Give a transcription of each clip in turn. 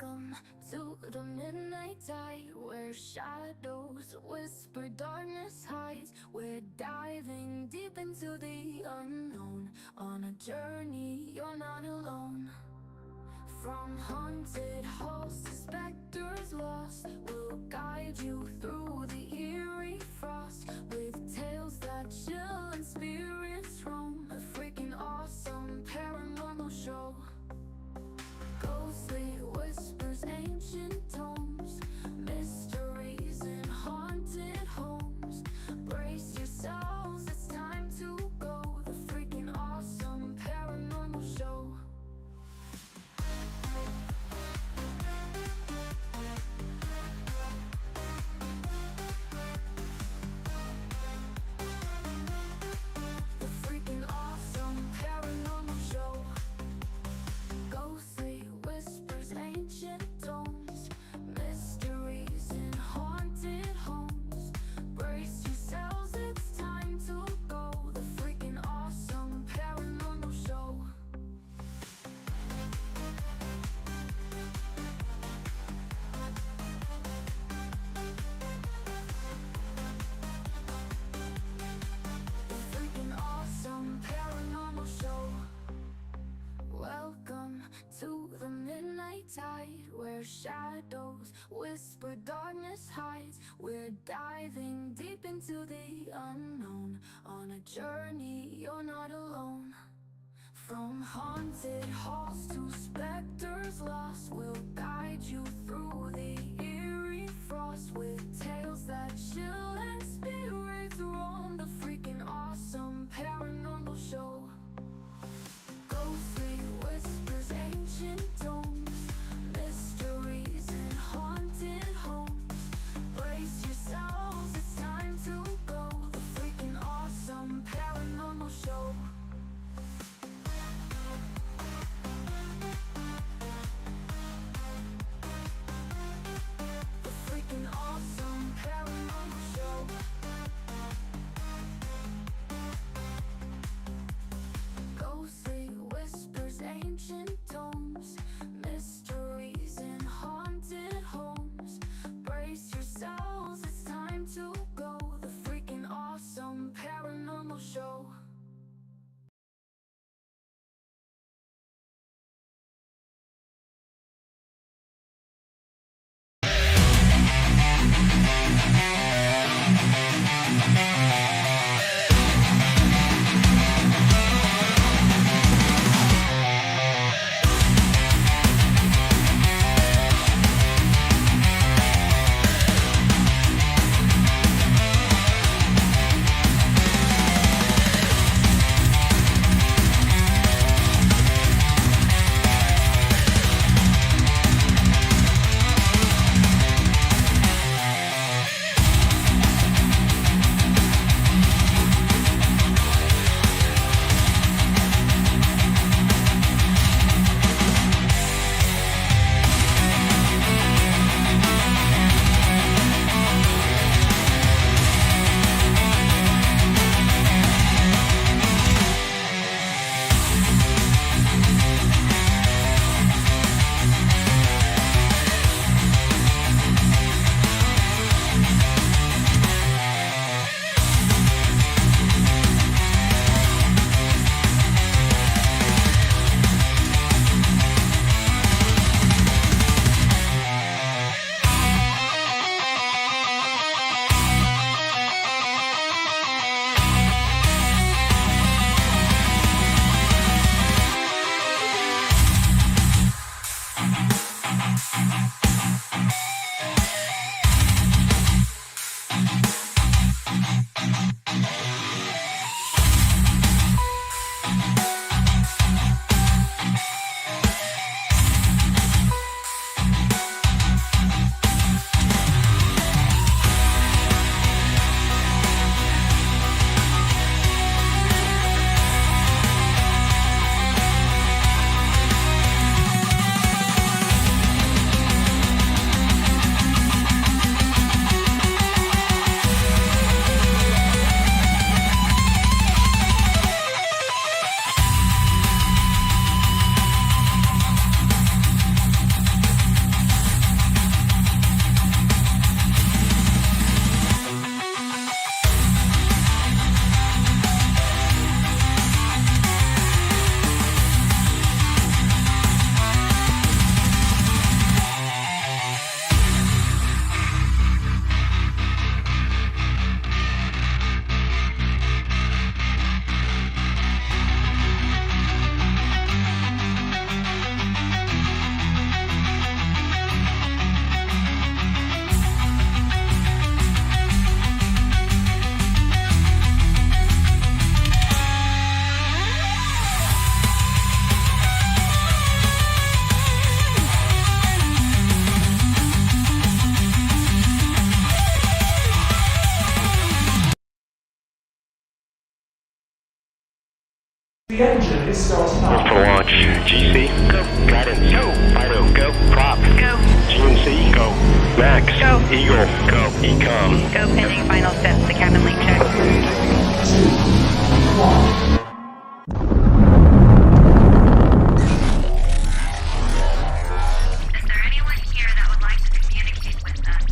Welcome to the midnight tide, where shadows whisper, darkness hides. We're diving deep into the unknown, on a journey you're not alone. From haunted halls to specters lost, we'll guide you through the eerie frost, with tales that chill and spirits roam. A freaking awesome paranormal show. Ghostly whispers, ancient tomes, mysteries in haunted homes. Brace yourselves, it's time to go. The freaking awesome paranormal show. The freaking awesome paranormal show. Ghostly whispers, ancient tomes, mysteries in haunted homes. Brace yourselves, it's time to go. The freaking awesome paranormal show. The freaking awesome paranormal show. Welcome to the midnight tide, where shadows whisper, darkness hides. We're diving deep into the unknown, on a journey you're not alone. From haunted halls to specters lost, we'll guide you through the eerie frost, with tales that chill and spirits roam. The freaking awesome paranormal show. Ghostly whispers, ancient tomes, mysteries in haunted homes. Brace yourselves, it's time to go. The freaking awesome paranormal show. The freaking awesome paranormal show. Ghostly whispers, ancient tomes, mysteries in haunted homes. Brace yourselves, it's time to go. The freaking awesome paranormal show. The engine is starting up. For launch, GC, go. Guidance, go. Fido, go. Prop, go. GNC, go. Max, go. Eagle, go. Ecom, go. Pending final steps. The cabin link check. 3, 2, 1. Is there anyone here that would like to communicate with us?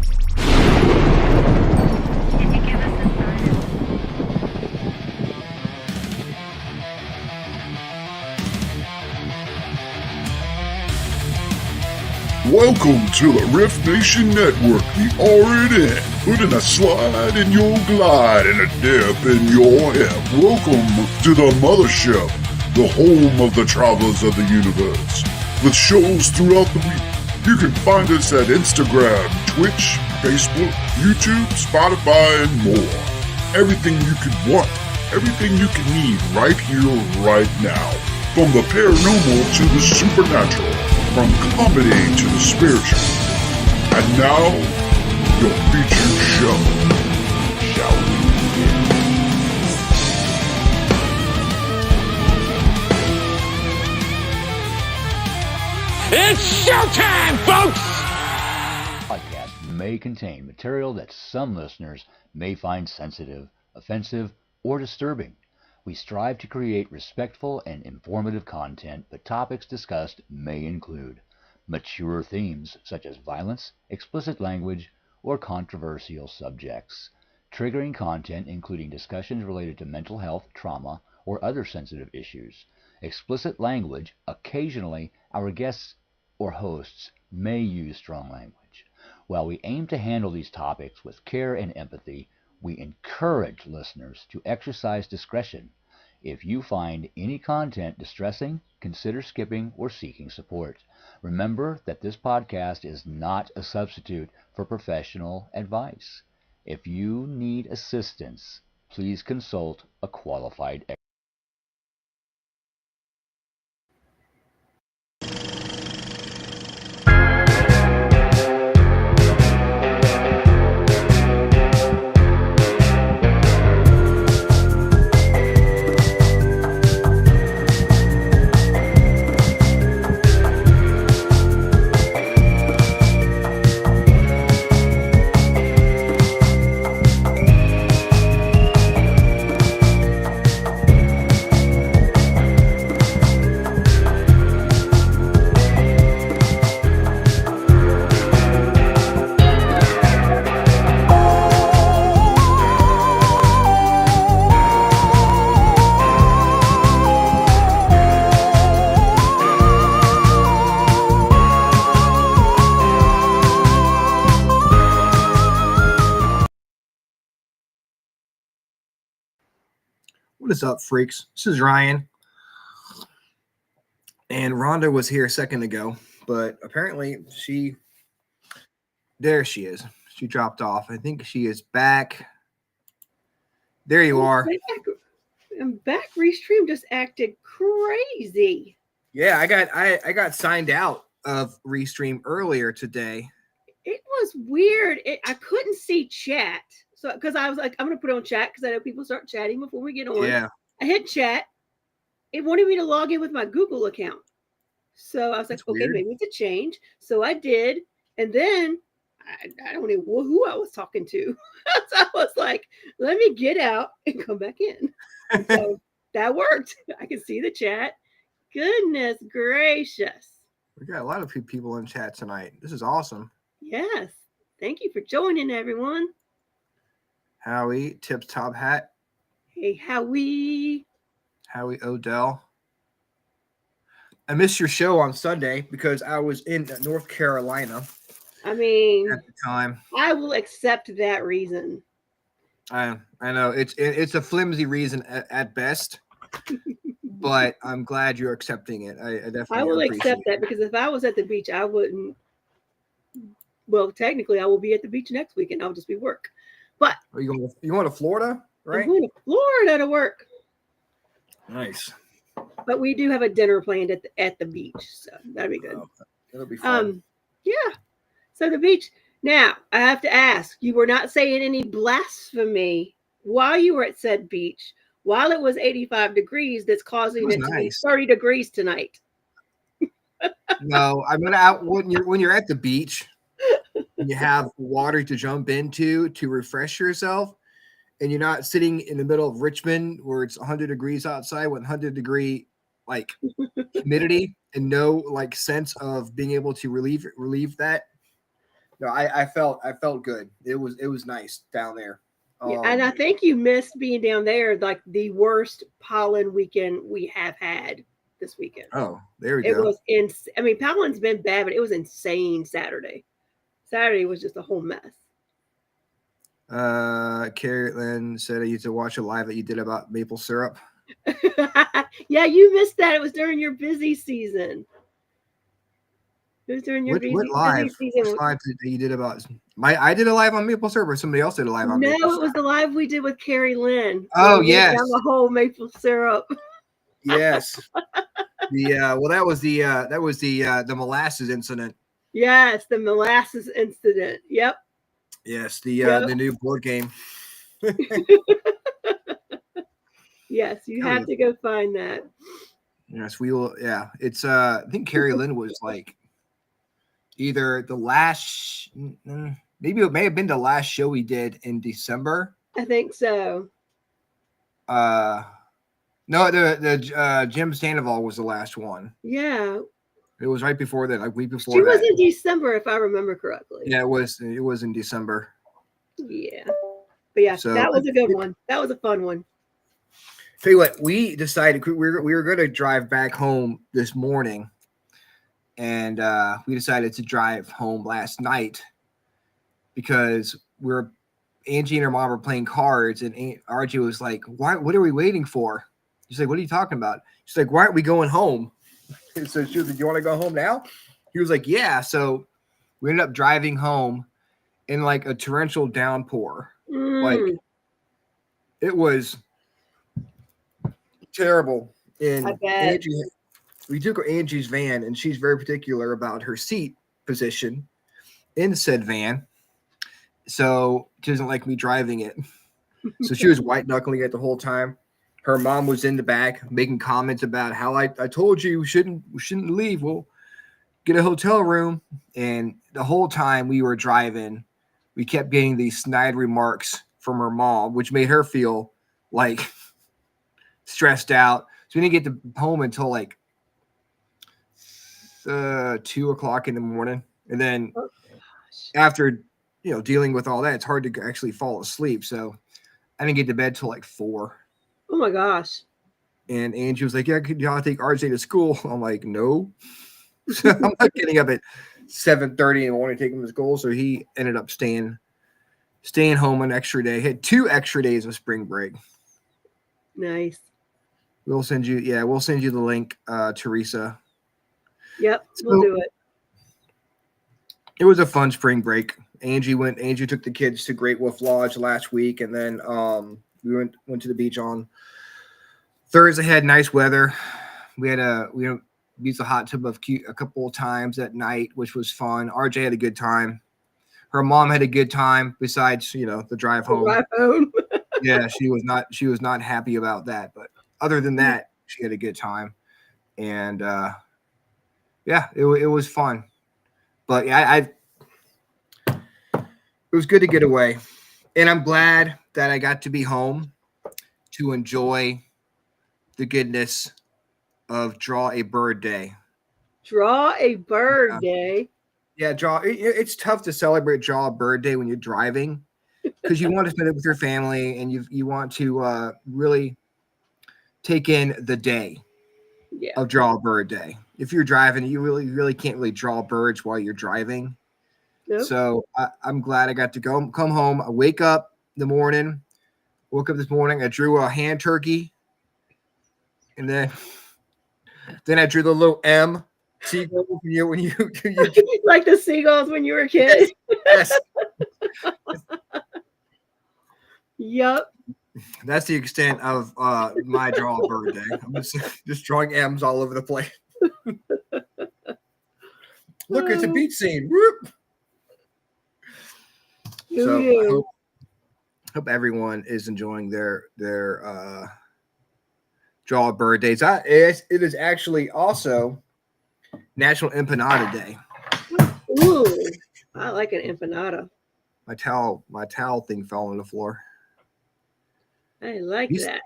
Can you give us a sign? Welcome to the Riff Nation Network, the R&N, putting a slide in your glide and a dip in your hip. Welcome to the mothership, the home of the travelers of the universe. With shows throughout the week, you can find us at Instagram, Twitch, Facebook, YouTube, Spotify, and more. Everything you could want, everything you can need right here, right now. From the paranormal to the supernatural. From comedy to the spiritual. And now, your featured show. Shall we begin? It's showtime, folks! Podcast may contain material that some listeners may find sensitive, offensive, or disturbing. We strive to create respectful and informative content, but topics discussed may include mature themes such as violence, explicit language, or controversial subjects, triggering content including discussions related to mental health, trauma, or other sensitive issues, explicit language. Occasionally, our guests or hosts may use strong language. While we aim to handle these topics with care and empathy, we encourage listeners to exercise discretion. If you find any content distressing, consider skipping or seeking support. Remember that this podcast is not a substitute for professional advice. If you need assistance, please consult a qualified expert. What is up, freaks? This is Ryan. And Rhonda was here a second ago, but apparently there she is. She dropped off. I think she is back. There you are. I'm back. Restream just acted crazy. Yeah, I got signed out of Restream earlier today. It was weird. I couldn't see chat. So, because I was like, I'm going to put on chat because I know people start chatting before we get on. Yeah. I hit chat. It wanted me to log in with my Google account. So I was like, That's okay, weird. maybe it's a change. So I did. And then I don't know who I was talking to. So I was like, let me get out and come back in. So that worked. I can see the chat. Goodness gracious. We got a lot of people in chat tonight. This is awesome. Yes. Thank you for joining, everyone. Howie, Tips Top Hat. Hey, Howie Odell. I missed your show on Sunday because I was in North Carolina. I mean, at the time, I will accept that reason. I know it's a flimsy reason at best, but I'm glad you're accepting it. I definitely. I will accept that because if I was at the beach, I wouldn't. Well, technically, I will be at the beach next week, and I'll just be work. But are you going to Florida, right? I'm going to Florida to work. Nice. But we do have a dinner planned at the beach, so that'll be good. That'll be fun. Yeah. So the beach. Now I have to ask: you were not saying any blasphemy while you were at said beach. while it was 85 degrees, that's causing was it to be nice. 30 degrees tonight. No, I mean, out when you're at the beach, you have water to jump into to refresh yourself, and you're not sitting in the middle of Richmond where it's 100 degrees outside with 100-degree like humidity and no like sense of being able to relieve that. No, I felt good. It was nice down there. Yeah, and I think you missed being down there, like the worst pollen weekend we have had this weekend. Oh, there we It go. was I mean, pollen's been bad, but it was insane Saturday. Saturday was just a whole mess. Carrie Lynn said I used to watch a live that you did about maple syrup. Yeah, you missed that. It was during your busy season. It was during your busy season. What live that you did about I did a live on maple syrup, or somebody else did a live on maple syrup? No, it was the live we did with Carrie Lynn. Oh, We went yes. down the whole maple syrup. Yes. That was the molasses incident. Yes, the molasses incident. Yep. Yes, the new board game. Yes, you have to go find that. Yes, we will. Yeah, it's I think Carrie Lynn was like either the last, maybe it may have been the last show we did in December. I think so. No, the Jim Sandoval was the last one. Yeah. It was right before that, like week before. She was in December, if I remember correctly. Yeah, it was in December. Yeah. But yeah, So, that was a good one. That was a fun one. Tell you what, we decided we were going to drive back home this morning, and we decided to drive home last night because Angie and her mom were playing cards, and RJ was like, "Why? What are we waiting for?" She's like, "What are you talking about?" She's like, "Why aren't we going home?" And so she was like, "You want to go home now?" He was like, "Yeah." So we ended up driving home in like a torrential downpour. Like it was terrible. And I bet. we took Angie's van, and she's very particular about her seat position in said van. So she doesn't like me driving it. So she was white knuckling it the whole time. Her mom was in the back making comments about how I told you we shouldn't leave. We'll get a hotel room. And the whole time we were driving, we kept getting these snide remarks from her mom, which made her feel like stressed out. So we didn't get to home until like 2:00 in the morning. And then after, dealing with all that, it's hard to actually fall asleep. So I didn't get to bed till like 4. Oh my gosh. And Angie was like, "Yeah, could y'all take RJ to school?" I'm like, "No." So I'm not getting up at 7:30 in the morning to take him to school. So he ended up staying home an extra day. He had 2 extra days of spring break. Nice. We'll send you the link, Teresa. Yep, we'll do it. It was a fun spring break. Angie took the kids to Great Wolf Lodge last week, and then we went to the beach on Thursday. Had nice weather. We used the hot tub a couple of times at night, which was fun. RJ had a good time. Her mom had a good time. Besides, the drive home. Yeah, she was not happy about that, but other than that, she had a good time, and it was fun. But yeah, it was good to get away, and I'm glad that I got to be home to enjoy the goodness of Draw a Bird Day. Draw a Bird Day. Yeah, it's tough to celebrate Draw a Bird Day when you're driving because you want to spend it with your family, and you want to really take in the day of Draw a Bird Day. If you're driving, you really can't really draw birds while you're driving. Nope. So I'm glad I got to come home. I woke up this morning. I drew a hand turkey, and then I drew the little M seagull when you like the seagulls when you were a kid. Yes. Yep. That's the extent of my Draw a Bird Day. I'm just drawing M's all over the place. Look, it's a beach scene. Whoop. So I hope everyone is enjoying their draw birthdays. It is actually also National Empanada Day. Ooh, I like an empanada. My towel thing fell on the floor. I like that.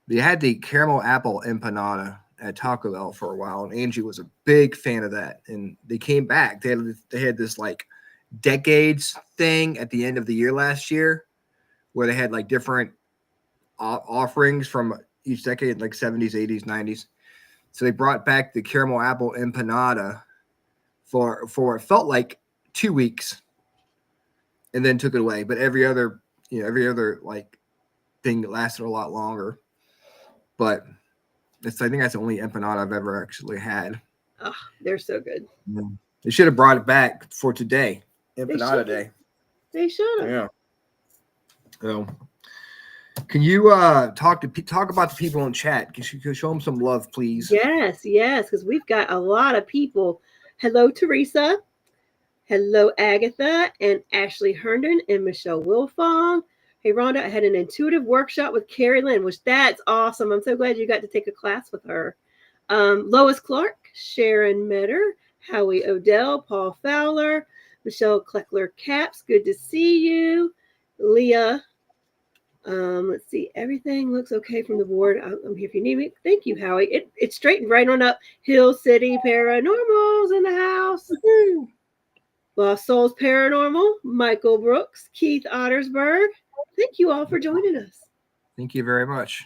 They had the caramel apple empanada at Taco Bell for a while, and Angie was a big fan of that. And they came back. They had this like decades thing at the end of the year last year, where they had like different offerings from each decade, like 70s, 80s, 90s. So they brought back the caramel apple empanada for it felt like 2 weeks, and then took it away. But every other like thing lasted a lot longer. But I think that's the only empanada I've ever actually had. Oh, they're so good. Yeah. They should have brought it back for today, Empanada Day. They should have. Yeah. So, can you talk about the people in chat? Can you show them some love, please? Yes, because we've got a lot of people. Hello, Teresa. Hello, Agatha and Ashley Herndon and Michelle Wilfong. Hey, Rhonda, I had an intuitive workshop with Carrie Lynn, which that's awesome. I'm so glad you got to take a class with her. Lois Clark, Sharon Metter, Howie Odell, Paul Fowler, Michelle Kleckler Caps. Good to see you. Leah. Let's see. Everything looks okay from the board. I'm here if you need me. Thank you, Howie. It straightened right on up. Hill City Paranormal's in the house. Woo-hoo. Lost Souls Paranormal, Michael Brooks, Keith Ottersberg. Thank you all for joining us. Thank you very much.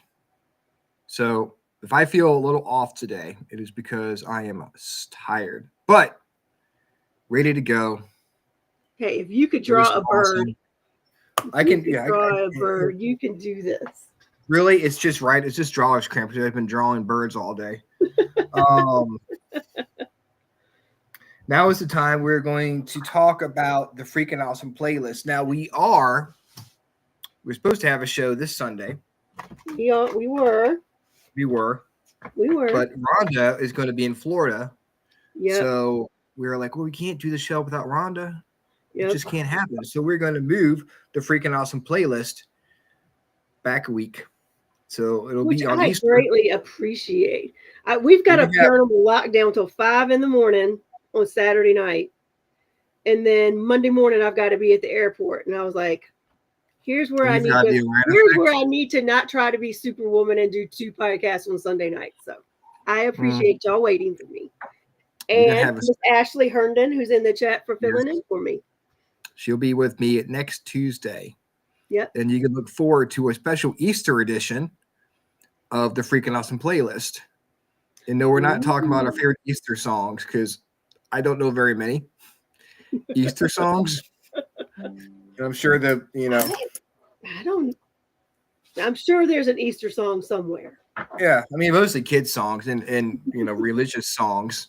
So if I feel a little off today, it is because I am tired, but ready to go. Hey, if you could draw a bird, I can draw a bird. You can do this. Really, it's just right. It's just drawer's cramp because I've been drawing birds all day. Now is the time we're going to talk about the Freakin Awesome playlist. Now we're supposed to have a show this Sunday. Yeah, we were. But Rhonda is going to be in Florida. Yeah. So we were like, well, we can't do the show without Rhonda. Yep. It just can't happen. So we're going to move the Freakin Awesome playlist back a week. So it'll be on Easter. I greatly appreciate. We've got a paranormal lockdown till 5 a.m. on Saturday night. And then Monday morning, I've got to be at the airport. And I was like, here's where I need to not try to be Superwoman and do 2 podcasts on Sunday night. So I appreciate y'all waiting for me. And Miss Ashley Herndon, who's in the chat for filling in for me. She'll be with me next Tuesday. Yep. And you can look forward to a special Easter edition of the Freakin Awesome playlist. And no, we're not talking about our favorite Easter songs because I don't know very many Easter songs. And I'm sure that, I'm sure there's an Easter song somewhere. Yeah. I mean, mostly kids songs and religious songs,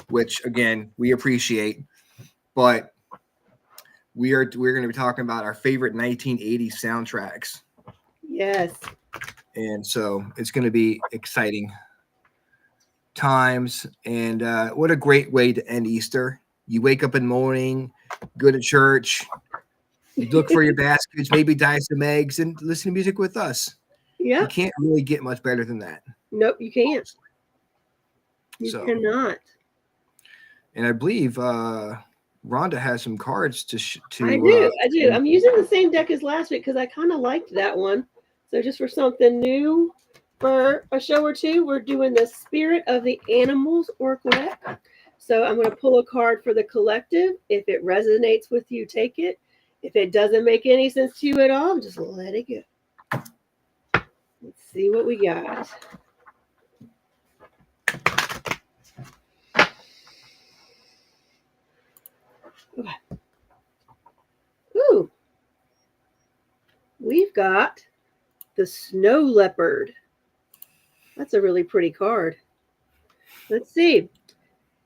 which again, we appreciate, but we're going to be talking about our favorite 1980s soundtracks. Yes. And so it's going to be exciting times. And what a great way to end Easter. You wake up in the morning, go to church, you look for your baskets, maybe dye some eggs, and listen to music with us. Yeah. You can't really get much better than that. Nope, you can't. You cannot. And I believe Rhonda has some cards to I do. I'm using the same deck as last week because I kind of liked that one. So just for something new for a show or two, we're doing the Spirit of the Animals Oracle deck. So I'm going to pull a card for the collective. If it resonates with you, take it. If it doesn't make any sense to you at all, just let it go. Let's see what we got. Okay. Ooh. We've got the Snow Leopard. That's a really pretty card. Let's see.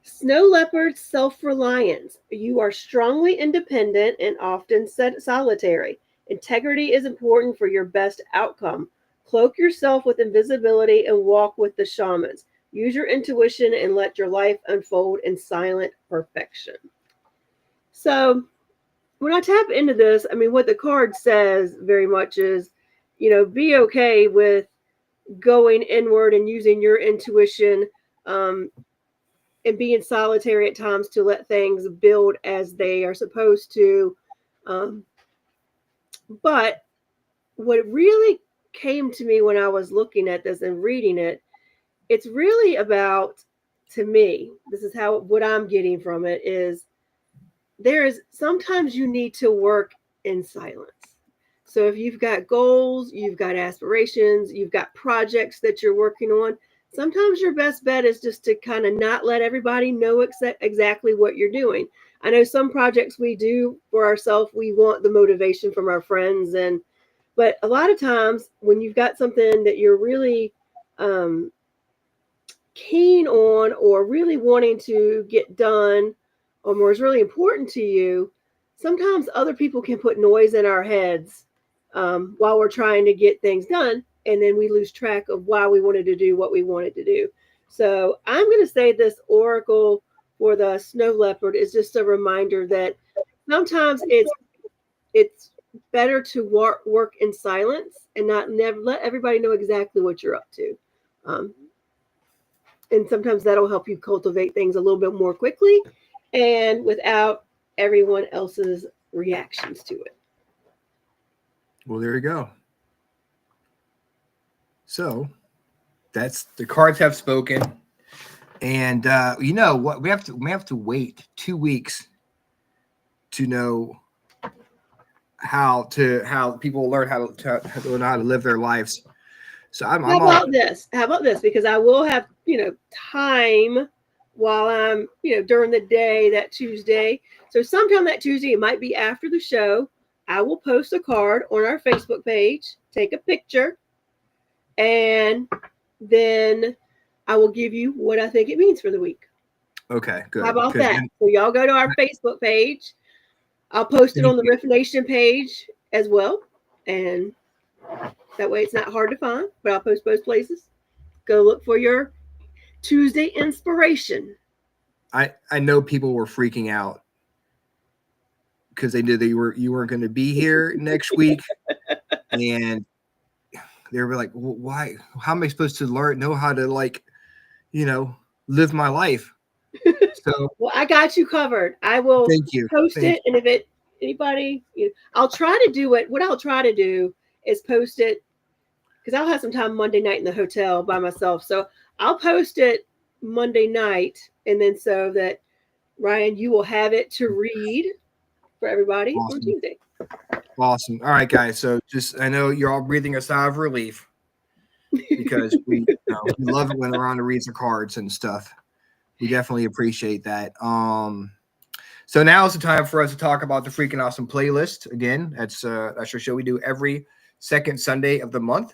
Snow Leopard self-reliance. You are strongly independent and often solitary. Integrity is important for your best outcome. Cloak yourself with invisibility and walk with the shamans. Use your intuition and let your life unfold in silent perfection. So when I tap into this, I mean, what the card says very much is, be okay with going inward and using your intuition, and being solitary at times to let things build as they are supposed to. But what really came to me when I was looking at this and reading it, it's really about, to me, this is how what I'm getting from it is, there is sometimes you need to work in silence. So if you've got goals, you've got aspirations, you've got projects that you're working on, sometimes your best bet is just to kind of not let everybody know exactly what you're doing. I know some projects we do for ourselves, we want the motivation from our friends, but a lot of times when you've got something that you're really keen on or really wanting to get done or is really important to you, sometimes other people can put noise in our heads while we're trying to get things done. And then we lose track of why we wanted to do what we wanted to do. So I'm going to say this oracle for the snow leopard is just a reminder that sometimes it's better to work in silence and not never let everybody know exactly what you're up to. And sometimes that'll help you cultivate things a little bit more quickly and without everyone else's reactions to it. Well, there you go. So that's the cards have spoken. And you know what? We have to wait 2 weeks to know how people learn how to live their lives. So I'm How all about this? How about this? Because I will have, time while I'm, during the day that Tuesday. So sometime that Tuesday, it might be after the show. I will post a card on our Facebook page, take a picture, and then I will give you what I think it means for the week. Okay, good. How about Good. that? So y'all go to our Facebook page. I'll post it on the Riff Nation page as well. And that way it's not hard to find, but I'll post both places. Go look for your Tuesday inspiration. I know people were freaking out because they knew you weren't going to be here next week, and they were like, well, "Why? How am I supposed to know how to live my life?" So, well, I got you covered. I will thank you. Post it, and if anybody, I'll try to do it. What I'll try to do is post it because I'll have some time Monday night in the hotel by myself. So I'll post it Monday night, and then so that Ryan, you will have it to read for everybody on Tuesday. Awesome. All right, guys. So I know you're all breathing a sigh of relief because we love it when we're on to read the cards and stuff. We definitely appreciate that. So now is the time for us to talk about the Freakin Awesome playlist. Again, that's our show we do every second Sunday of the month.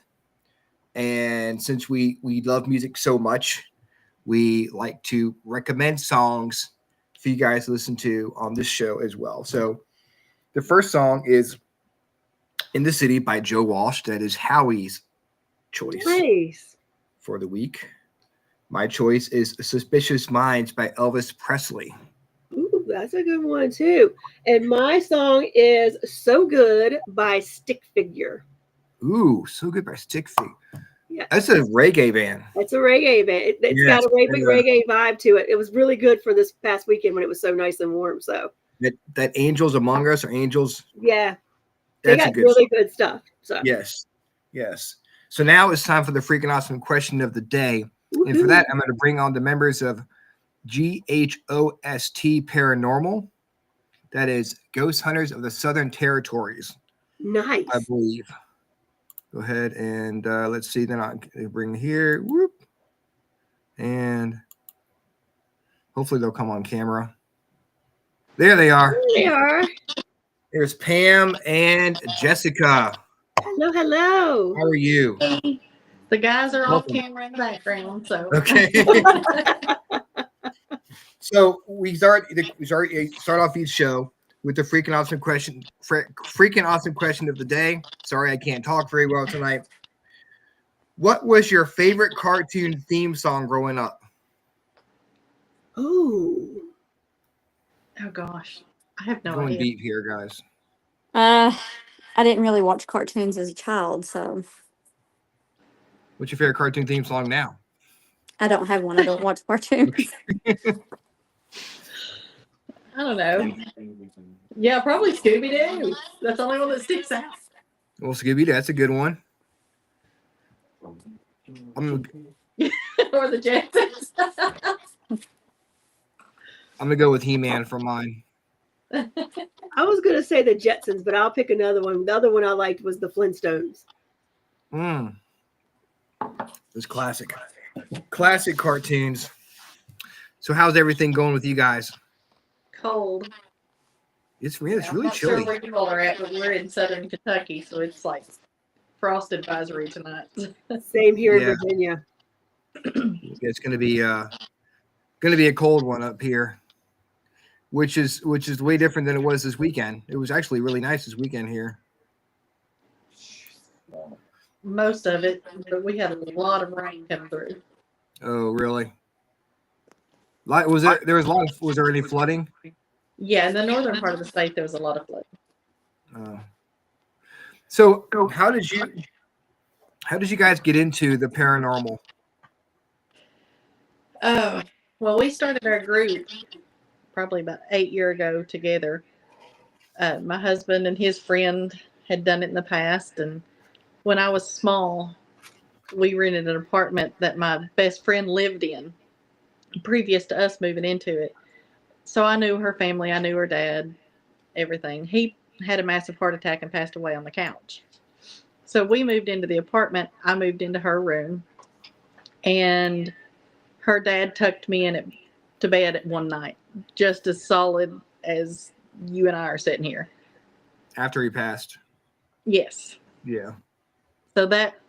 And since we love music so much, we like to recommend songs for you guys to listen to on this show as well. So the first song is In the City by Joe Walsh. That is Howie's choice for the week. My choice is Suspicious Minds by Elvis Presley. Ooh, that's a good one too. And my song is So Good by Stick Figure. Ooh, So Good by Stick Figure. Yeah, that's a reggae band. It's a reggae band. It's got a reggae vibe to it. It was really good for this past weekend when it was so nice and warm. So that Angels Among Us or Angels. Yeah, they got really good stuff. So yes. So now it's time for the Freakin Awesome question of the day. Woo-hoo. And for that, I'm going to bring on the members of G.H.O.S.T. Paranormal. That is Ghost Hunters of the Southern Territories. Nice. I believe. Go ahead and let's see. Then I'll bring here. Whoop. And hopefully they'll come on camera. There they are. There they are. There's Pam and Jessica. Hello. How are you? The guys are off camera in the background. So okay. So we start off each show with the freaking awesome question of the day. Sorry, I can't talk very well tonight. What was your favorite cartoon theme song growing up? Oh gosh, I have no idea. Going deep here, guys. I didn't really watch cartoons as a child, so. What's your favorite cartoon theme song now? I don't have one. I don't watch cartoons. I don't know. Yeah, probably Scooby Doo. That's the only one that sticks out. Well, Scooby, that's a good one. I'm Or the Jetsons. gonna go with He-Man for mine. I was gonna say the Jetsons, but I'll pick another one. The other one I liked was the Flintstones. It's classic cartoons. So how's everything going with you guys? Cold. It's I'm really not chilly. sure where you all are at, but we're in southern Kentucky, so it's like frost advisory tonight. Same here Yeah. in Virginia. It's gonna be a cold one up here, which is way different than it was this weekend. It was actually really nice this weekend here. Most of it, but we had a lot of rain come through. Oh, really? Was there any flooding? Yeah, in the northern part of the state, there was a lot of flooding. So how did you guys get into the paranormal? Oh, well, we started our group probably about 8 years ago together. My husband and his friend had done it in the past, and when I was small, we rented an apartment that my best friend lived in previous to us moving into it. So I knew her family, I knew her dad, everything. He had a massive heart attack and passed away on the couch. So we moved into the apartment. I moved into her room, and her dad tucked me in to bed at one night, just as solid as you and I are sitting here. After he passed? Yes. Yeah. So that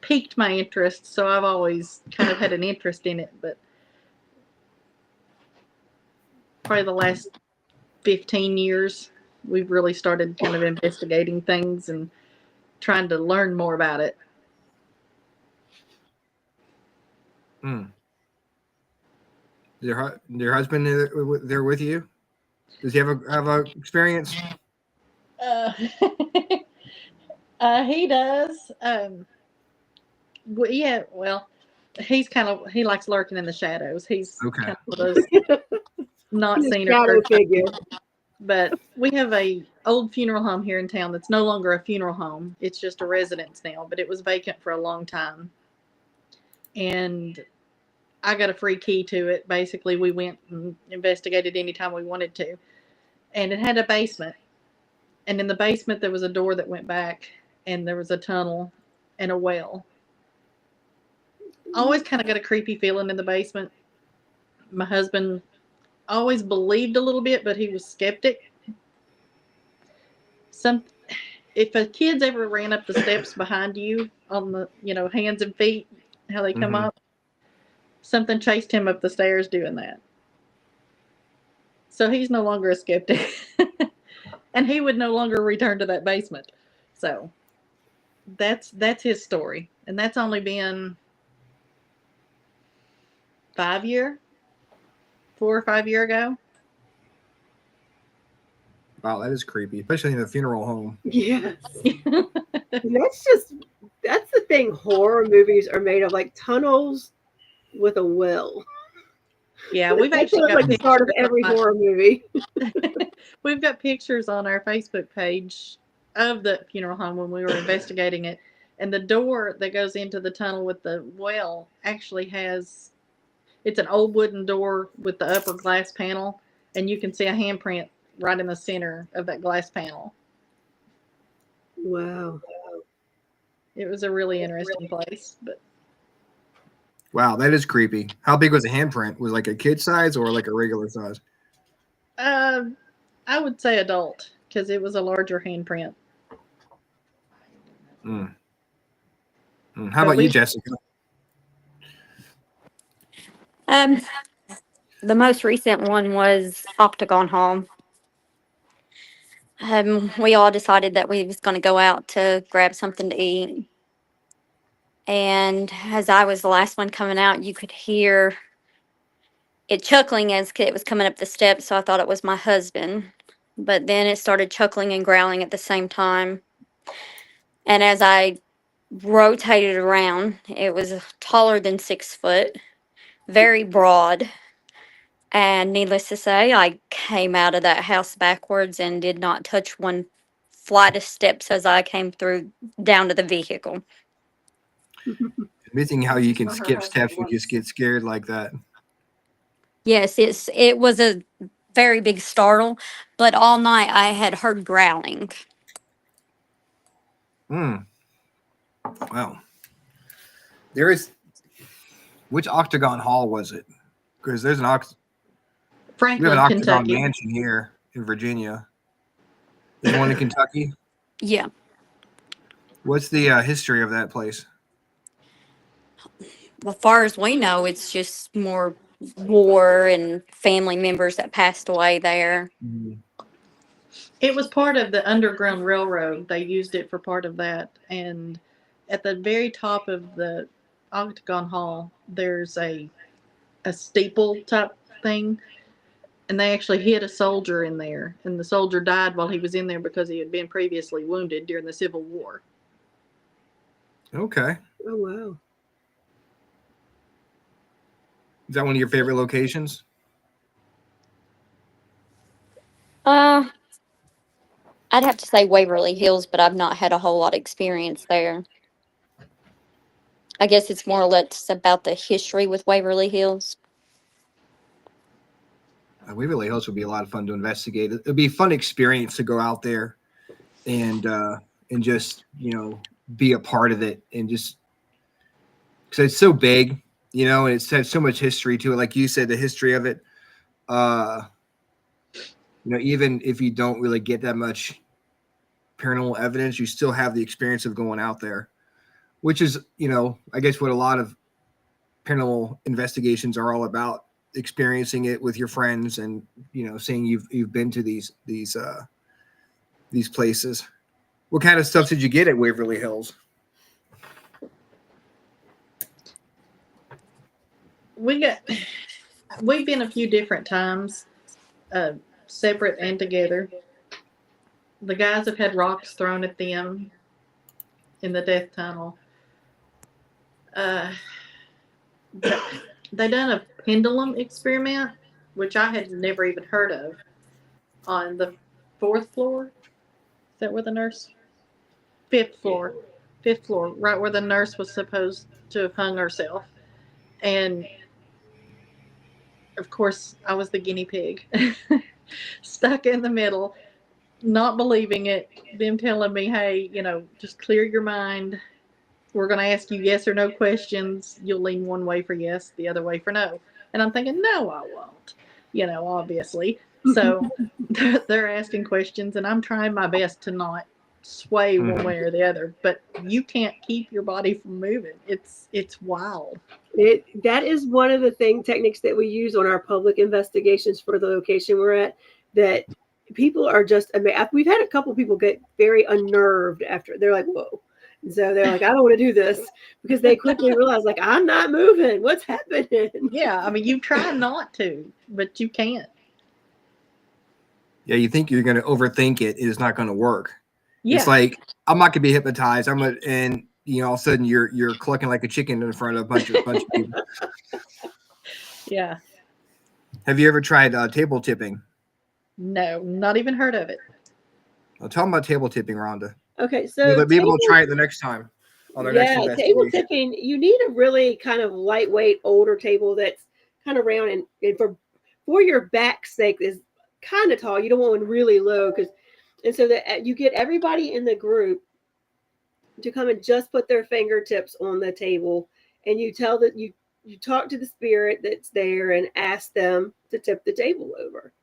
piqued my interest. So I've always kind of had an interest in it, but probably the last 15 years, we've really started kind of investigating things and trying to learn more about it. Your husband there with you? Does he have a experience? He does. Yeah. Well, he likes lurking in the shadows. He's Okay. kind of those not He's a seen or shadow heard. figure. But we have a old funeral home here in town that's no longer a funeral home. It's just a residence now, but it was vacant for a long time. And I got a free key to it. Basically, we went and investigated anytime we wanted to. And it had a basement. And in the basement, there was a door that went back, and there was a tunnel and a well. Always kind of got a creepy feeling in the basement. My husband always believed a little bit, but he was skeptic. If a kid's ever ran up the steps behind you on the, hands and feet, how they come up, something chased him up the stairs doing that. So he's no longer a skeptic. And he would no longer return to that basement. So that's his story. And that's only been 4 or 5 years ago. Wow, that is creepy, especially in a funeral home. Yes. That's the thing. Horror movies are made of, like tunnels with a well. Yeah, we've actually got like the start of every horror movie. We've got pictures on our Facebook page of the funeral home when we were investigating it. And the door that goes into the tunnel with the well actually it's an old wooden door with the upper glass panel. And you can see a handprint right in the center of that glass panel. Wow. It was a really interesting place. But wow, that is creepy. How big was the handprint? Was it like a kid size or like a regular size? I would say adult, because it was a larger handprint. How about you, Jessica? The most recent one was Octagon Home. We all decided that we was going to go out to grab something to eat. And as I was the last one coming out, you could hear it chuckling as it was coming up the steps. So I thought it was my husband. But then it started chuckling and growling at the same time. And as I rotated around. It was taller than 6 foot, very broad. And needless to say, I came out of that house backwards and did not touch one flight of steps as I came through down to the vehicle. Amazing how you can skip steps and just get scared like that. Yes, it was a very big startle, but all night I had heard growling. Wow. There is. Which Octagon Hall was it? Because there's we have an Franklin, Octagon Kentucky. Mansion here in Virginia. There's one in Kentucky. Yeah. What's the history of that place? As far as we know, it's just more war and family members that passed away there. It was part of the Underground Railroad. They used it for part of that. And at the very top of the Octagon Hall, there's a steeple type thing. And they actually hit a soldier in there. And the soldier died while he was in there because he had been previously wounded during the Civil War. Okay. Oh, wow. Is that one of your favorite locations? I'd have to say Waverly Hills, but I've not had a whole lot of experience there. I guess it's more or less about the history with Waverly Hills. Waverly Hills would be a lot of fun to investigate. It'd be a fun experience to go out there and just be a part of it, and just because it's so big, and it's had so much history to it. Like you said, the history of it. Even if you don't really get that much paranormal evidence, you still have the experience of going out there, which is, I guess what a lot of paranormal investigations are all about. Experiencing it with your friends and saying you've been to these places. What kind of stuff did you get at Waverly Hills? We've been a few different times, separate and together. The guys have had rocks thrown at them in the death tunnel. They done a pendulum experiment, which I had never even heard of, on the 4th floor. Is that where the nurse? 5th floor. 5th floor, right where the nurse was supposed to have hung herself. And of course, I was the guinea pig, stuck in the middle, not believing it, them telling me, hey, just clear your mind. We're going to ask you yes or no questions. You'll lean one way for yes, the other way for no. And I'm thinking, no, I won't, obviously. So they're asking questions, and I'm trying my best to not sway one way or the other. But you can't keep your body from moving. It's wild. That is one of the techniques that we use on our public investigations for the location we're at, that people are just amazed. We've had a couple people get very unnerved after. They're like, whoa. And so they're like, I don't want to do this, because they quickly realize, like, I'm not moving. What's happening? Yeah, I mean, you try not to, but you can't. Yeah, you think you're going to overthink it. It's not going to work. Yeah. It's like, I'm not going to be hypnotized. All of a sudden you're clucking like a chicken in front of a bunch of people. Yeah. Have you ever tried table tipping? No, not even heard of it. Well, tell them about table tipping, Rhonda. Okay, so maybe we'll try it the next time. Table tipping, you need a really kind of lightweight, older table that's kind of round, and for your back's sake is kind of tall. You don't want one really low, so that you get everybody in the group to come and just put their fingertips on the table, and you tell that you talk to the spirit that's there and ask them to tip the table over.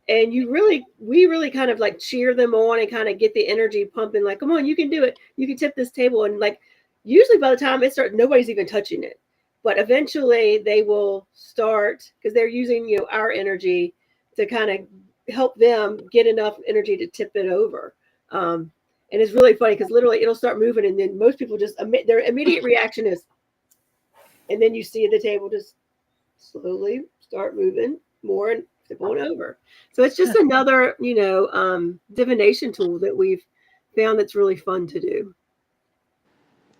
And we really kind of like cheer them on and kind of get the energy pumping, like, come on, you can do it. You can tip this table. And like, usually by the time it starts, nobody's even touching it. But eventually they will start, because they're using, our energy to kind of help them get enough energy to tip it over. And it's really funny because literally it'll start moving, and then most people just their immediate reaction is, and then you see the table just slowly start moving more and tip on over. So it's just another, divination tool that we've found that's really fun to do.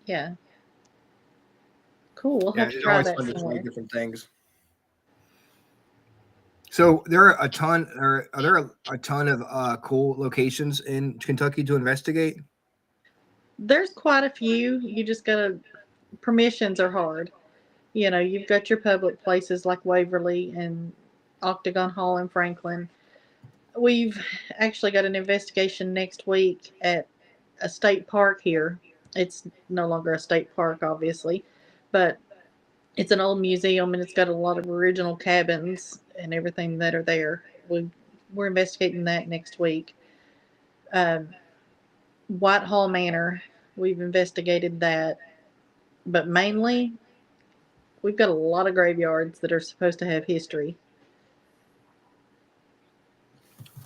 Yeah. Cool. We'll Yeah, have to it's try always that fun to try somewhere. different things. So there are a ton, or are there a ton of cool locations in Kentucky to investigate? There's quite a few. You just gotta, permissions are hard. You've got your public places like Waverly and Octagon Hall in Franklin. We've actually got an investigation next week at a state park here. It's no longer a state park, obviously, but it's an old museum and it's got a lot of original cabins and everything that are there. We're investigating that next week. Um, Whitehall Manor, we've investigated that, but mainly we've got a lot of graveyards that are supposed to have history.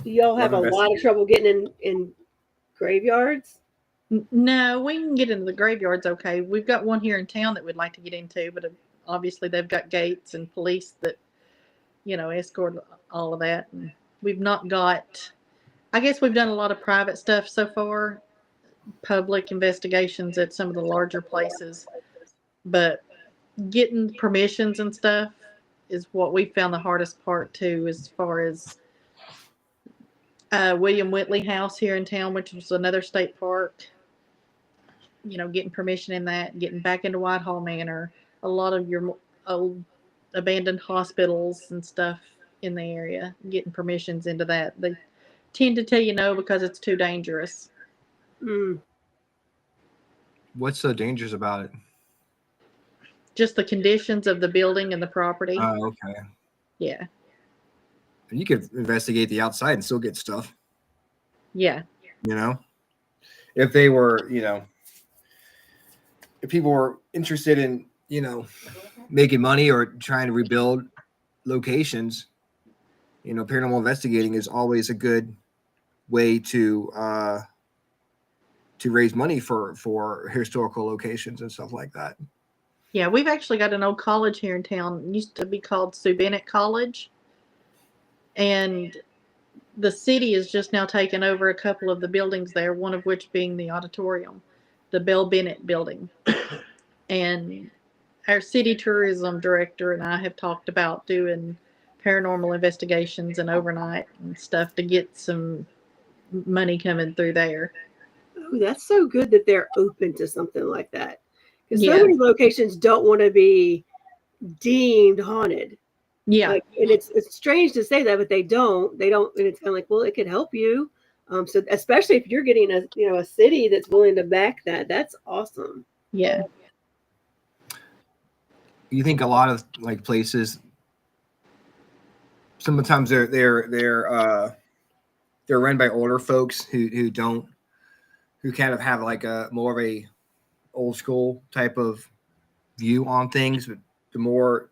Do y'all Love have a lot of investigating. trouble getting in graveyards? No, we can get into the graveyards okay. We've got one here in town that we'd like to get into, but obviously they've got gates and police that, escort all of that. And we've not got, I guess we've done a lot of private stuff so far, public investigations at some of the larger places, but getting permissions and stuff is what we found the hardest part too, as far as William Whitley House here in town, which was another state park. Getting permission in that, getting back into Whitehall Manor, a lot of your old abandoned hospitals and stuff in the area, getting permissions into that. They tend to tell you no because it's too dangerous. Mm. What's so dangerous about it? Just the conditions of the building and the property. Oh, okay. Yeah. And you could investigate the outside and still get stuff. Yeah. If they were, if people were interested in, making money or trying to rebuild locations, paranormal investigating is always a good way to raise money for historical locations and stuff like that. Yeah, we've actually got an old college here in town. It used to be called Sue Bennett College. And the city has just now taken over a couple of the buildings there, one of which being the auditorium, the Bell Bennett building. And our city tourism director and I have talked about doing paranormal investigations and overnight and stuff to get some money coming through there. Oh, that's so good that they're open to something like that. Because Yeah. so many locations don't want to be deemed haunted. Yeah. And it's strange to say that, but they don't. And it's kind of like, well, it could help you. So especially if you're getting a city that's willing to back that, that's awesome. Yeah. You think a lot of places, sometimes they're run by older folks who kind of have a more of a old school type of view on things. But the more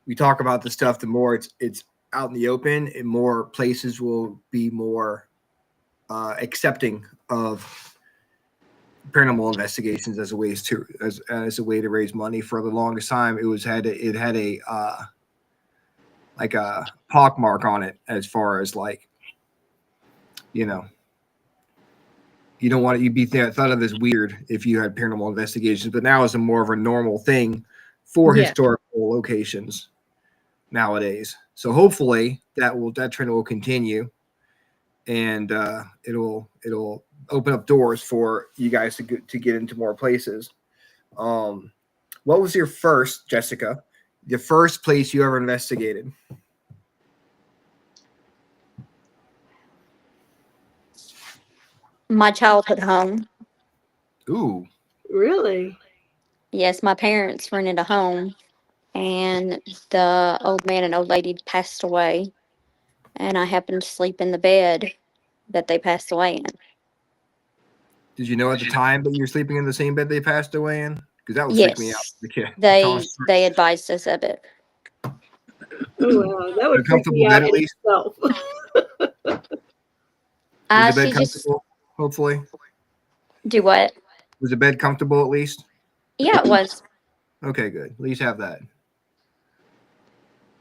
we talk about the stuff, the more it's out in the open, and more places will be more accepting of paranormal investigations as a way to raise money. For the longest time, it had a pockmark on it, as far as you don't want it, you'd be thought of as weird if you had paranormal investigations. But now it's more of a normal thing for historical locations nowadays. So hopefully that trend will continue, and it'll open up doors for you guys to get into more places. What was your first, Jessica, the first place you ever investigated? My childhood home. Ooh. Really? Yes, my parents rented a home, and the old man and old lady passed away, and I happened to sleep in the bed that they passed away in. Did you know at the time that you were sleeping in the same bed they passed away in? Because that would freak me out. Yes, The they advised us of it. Oh, wow. That would A freak comfortable me bed out at in least? itself. Was the bed She just comfortable? Hopefully. do what? Was the bed comfortable at least? Yeah, it was. Okay, good. At least have that.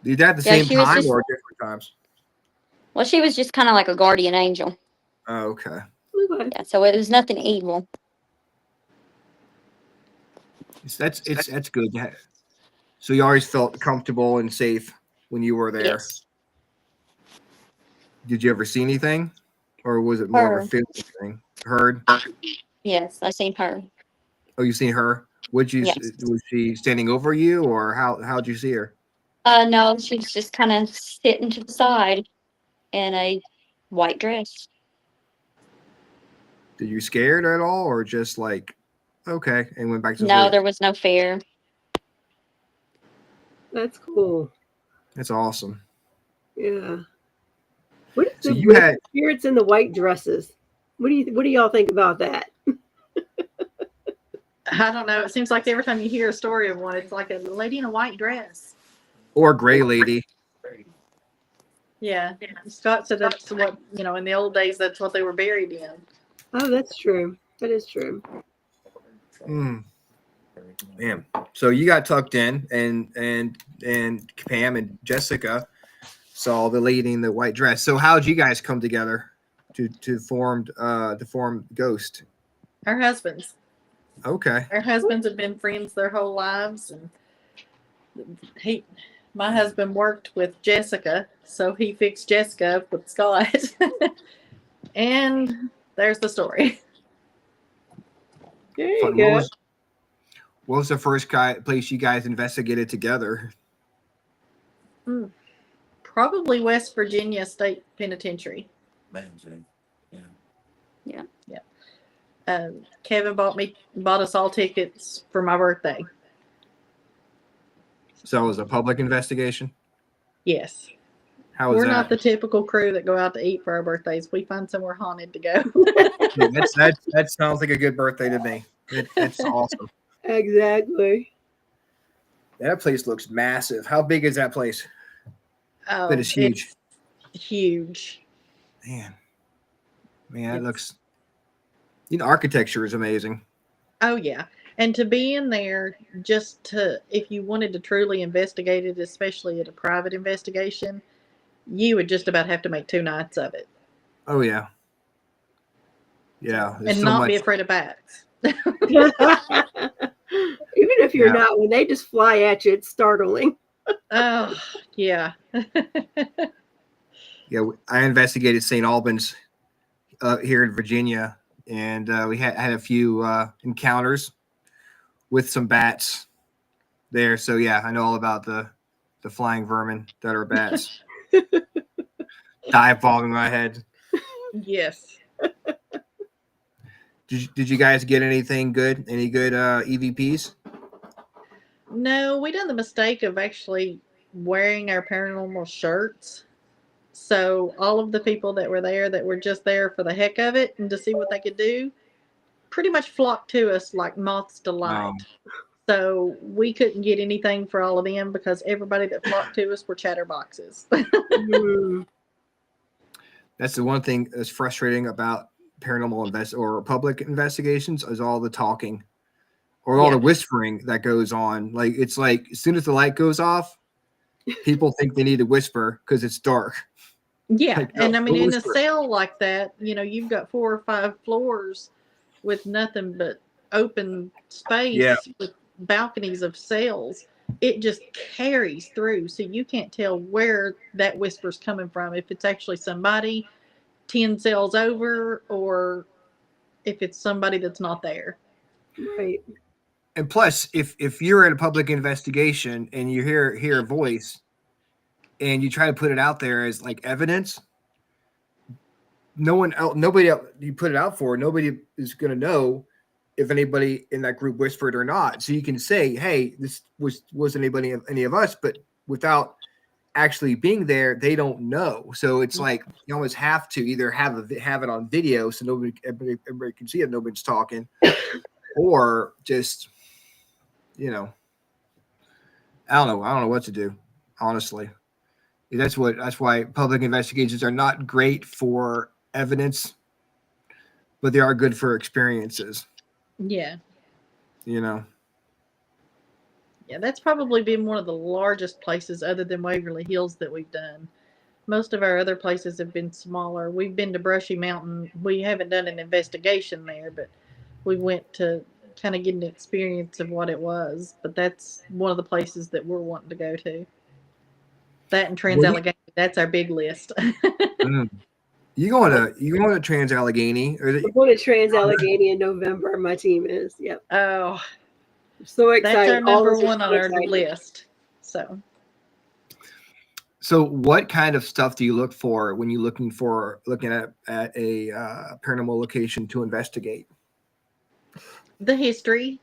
Did that at the Yeah, same she was time just or different times? well, she was just kind of like a guardian angel. Oh, okay. Well, Okay. Yeah, so it was nothing evil. That's good. So you always felt comfortable and safe when you were there. Yes. Did you ever see anything, or was it more of a Her. feeling thing? Heard? Yes, I seen her. Oh, you seen her? Would you? Yes. Was she standing over you, or how'd you see her? No, she was just kind of sitting to the side in a white dress. Did you scared at all, or just like, okay, and went back to No, sleep? there was no fear. That's cool. That's awesome. Yeah. What is So the you with had the spirits in the white dresses? What do y'all think about that? I don't know. It seems like every time you hear a story of one, it's like a lady in a white dress. or gray lady. Yeah. Scott said that's what, in the old days, that's what they were buried in. Oh, that's true. That is true. Mm, man. So you got tucked in, and Pam and Jessica saw the lady in the white dress. So how'd you guys come together to form Ghost? Our husbands. Okay. Our husbands have been friends their whole lives, and my husband worked with Jessica, so he fixed Jessica up with Scott. And there's the story. There you Fun. go. What was the first place you guys investigated together? Probably West Virginia State Penitentiary. Yeah. Kevin bought us all tickets for my birthday. So it was a public investigation? Yes. How was We're that? not the typical crew that go out to eat for our birthdays. We find somewhere haunted to go. Yeah, that sounds like a good birthday to me. It's awesome. Exactly. That place looks massive. How big is that place? Oh, That is huge. It's huge. Man, it looks. Architecture is amazing. Oh yeah. And to be in there if you wanted to truly investigate it, especially at a private investigation, you would just about have to make 2 nights of it. Oh yeah. Yeah. There's And so not much. be afraid of bats. Even if you're Yeah. not, when they just fly at you, it's startling. Oh, yeah. Yeah, I investigated St. Albans here in Virginia, and we had a few encounters with some bats there. So yeah, I know all about the flying vermin that are bats. Dive bombing my head. Yes. Did you guys get anything good? Any good EVPs? No, we done the mistake of actually wearing our paranormal shirts. So all of the people that were just there for the heck of it and to see what they could do, pretty much flocked to us like moths to light. So we couldn't get anything for all of them because everybody that flocked to us were chatterboxes. That's the one thing that's frustrating about paranormal or public investigations is all the talking or all the whispering that goes on. Like it's like as soon as the light goes off, people think they need to whisper because it's dark. Yeah, Like, and I mean, in a whisper. cell like that, you've got 4 or 5 floors with nothing but open space with balconies of cells. It just carries through, so you can't tell where that whisper's coming from. If it's actually somebody 10 cells over, or if it's somebody that's not there. Right. And plus, if you're at a public investigation and you hear a voice, and you try to put it out there as like evidence, nobody else you put it out for, nobody is going to know if anybody in that group whispered or not. So you can say, hey, this wasn't any of us, but without actually being there, they don't know. So it's like you always have to either have it on video so everybody can see it, nobody's talking, or just I don't know what to do, honestly. That's why public investigations are not great for evidence, but they are good for experiences. Yeah. Yeah, that's probably been one of the largest places other than Waverly Hills that we've done. Most of our other places have been smaller. We've been to Brushy Mountain. We haven't done an investigation there, but we went to kind of get an experience of what it was. But that's one of the places that we're wanting to go to. That and Trans Allegheny. That's our big list. You going to Trans Allegheny? Or is We're it, going to Trans Allegheny in November. My team is. Yep. Oh, I'm so excited. that's our number All of us one are on so our excited. list. so what kind of stuff do you look for when you're looking at a paranormal location to investigate? The history,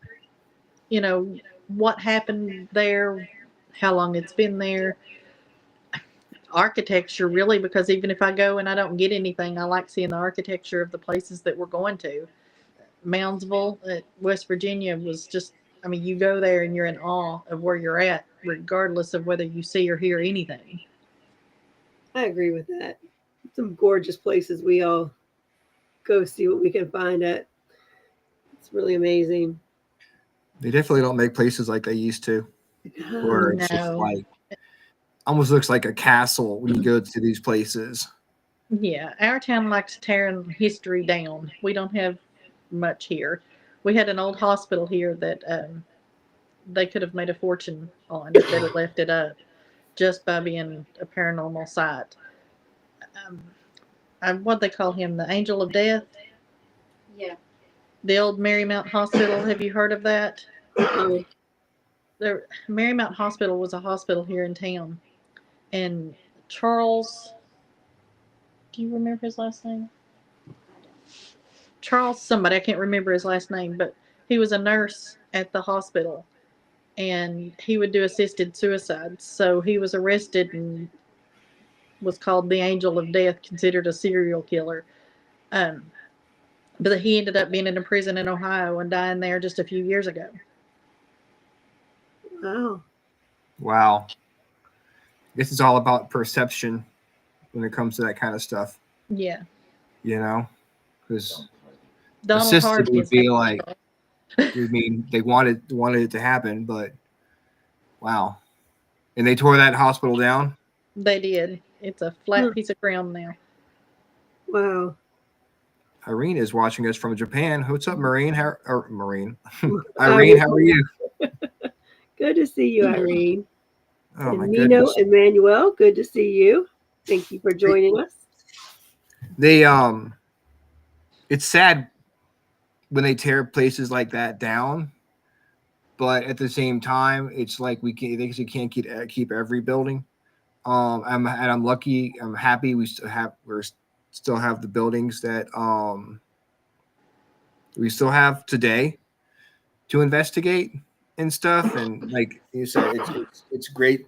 you know, what happened there, how long it's been there, architecture, really, because even if I go and I don't get anything, I like seeing the architecture of the places that we're going to. Moundsville at West Virginia was just, I mean, you go there and you're in awe of where you're at, regardless of whether you see or hear anything. I agree with that. Some gorgeous places we all go see what we can find at. It's really amazing. They definitely don't make places like they used to, where it's just No. like almost looks like a castle when you go to these places. Yeah, our town likes tearing history down. We don't have much here. We had an old hospital here that they could have made a fortune on if they'd have left it up just by being a paranormal site. What they call him, the Angel of Death? Yeah. The old Marymount Hospital. Have you heard of that? Uh-oh. Marymount Hospital was a hospital here in town. And Charles, do you remember his last name? Charles somebody, I can't remember his last name, but he was a nurse at the hospital and he would do assisted suicides. So he was arrested and was called the Angel of Death, considered a serial killer. But he ended up being in a prison in Ohio and dying there just a few years ago. Wow. This is all about perception when it comes to that kind of stuff. Yeah. You know, because the Donald system Harvey would is be happy. like, I mean, they wanted it to happen, but wow. And they tore that hospital down? They did. It's a flat piece of ground now. Wow. Irene is watching us from Japan. What's up, Marine? Irene, how are you? Good to see you, Irene. Oh, and my Nino, goodness. Emmanuel, good to see you. Thank you for joining us. They it's sad when they tear places like that down, but at the same time, it's like they can't keep every building. I'm lucky. I'm happy we still have the buildings that we still have today to investigate and stuff. And like you said, it's great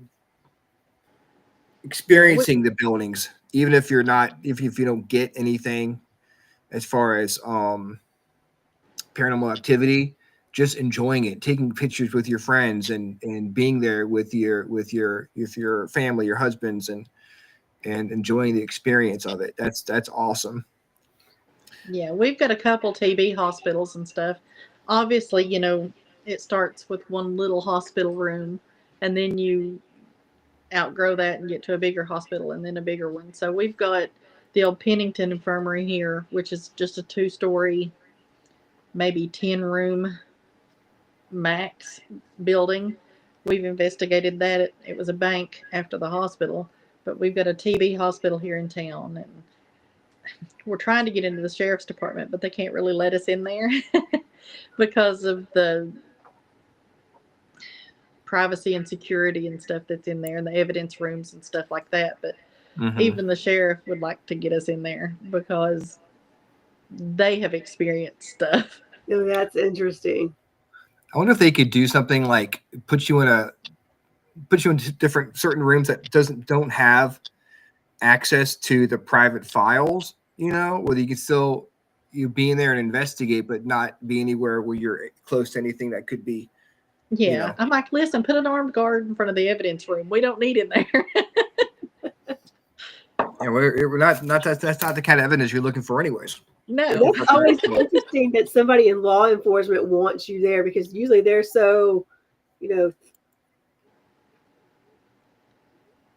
experiencing the buildings, even if you're not if you don't get anything as far as paranormal activity, just enjoying it, taking pictures with your friends and being there with your family, your husbands, and enjoying the experience of it. That's awesome. Yeah, we've got a couple TB hospitals and stuff. Obviously, you know, it starts with one little hospital room and then you outgrow that and get to a bigger hospital and then a bigger one. So we've got the old Pennington Infirmary here, which is just a 2-story, maybe 10-room max building. We've investigated that. It was a bank after the hospital, but we've got a TB hospital here in town, and we're trying to get into the sheriff's department, but they can't really let us in there because of the privacy and security and stuff that's in there and the evidence rooms and stuff like that. But even the sheriff would like to get us in there because they have experienced stuff. Oh, that's interesting. I wonder if they could do something like put you into different certain rooms that don't have access to the private files, you know, whether you can still be in there and investigate, but not be anywhere where you're close to anything that could be. Yeah. You know. I'm like, listen, put an armed guard in front of the evidence room. We don't need in there. And we're not that's not the kind of evidence you're looking for anyways. No. It's always interesting that somebody in law enforcement wants you there because usually they're so, you know,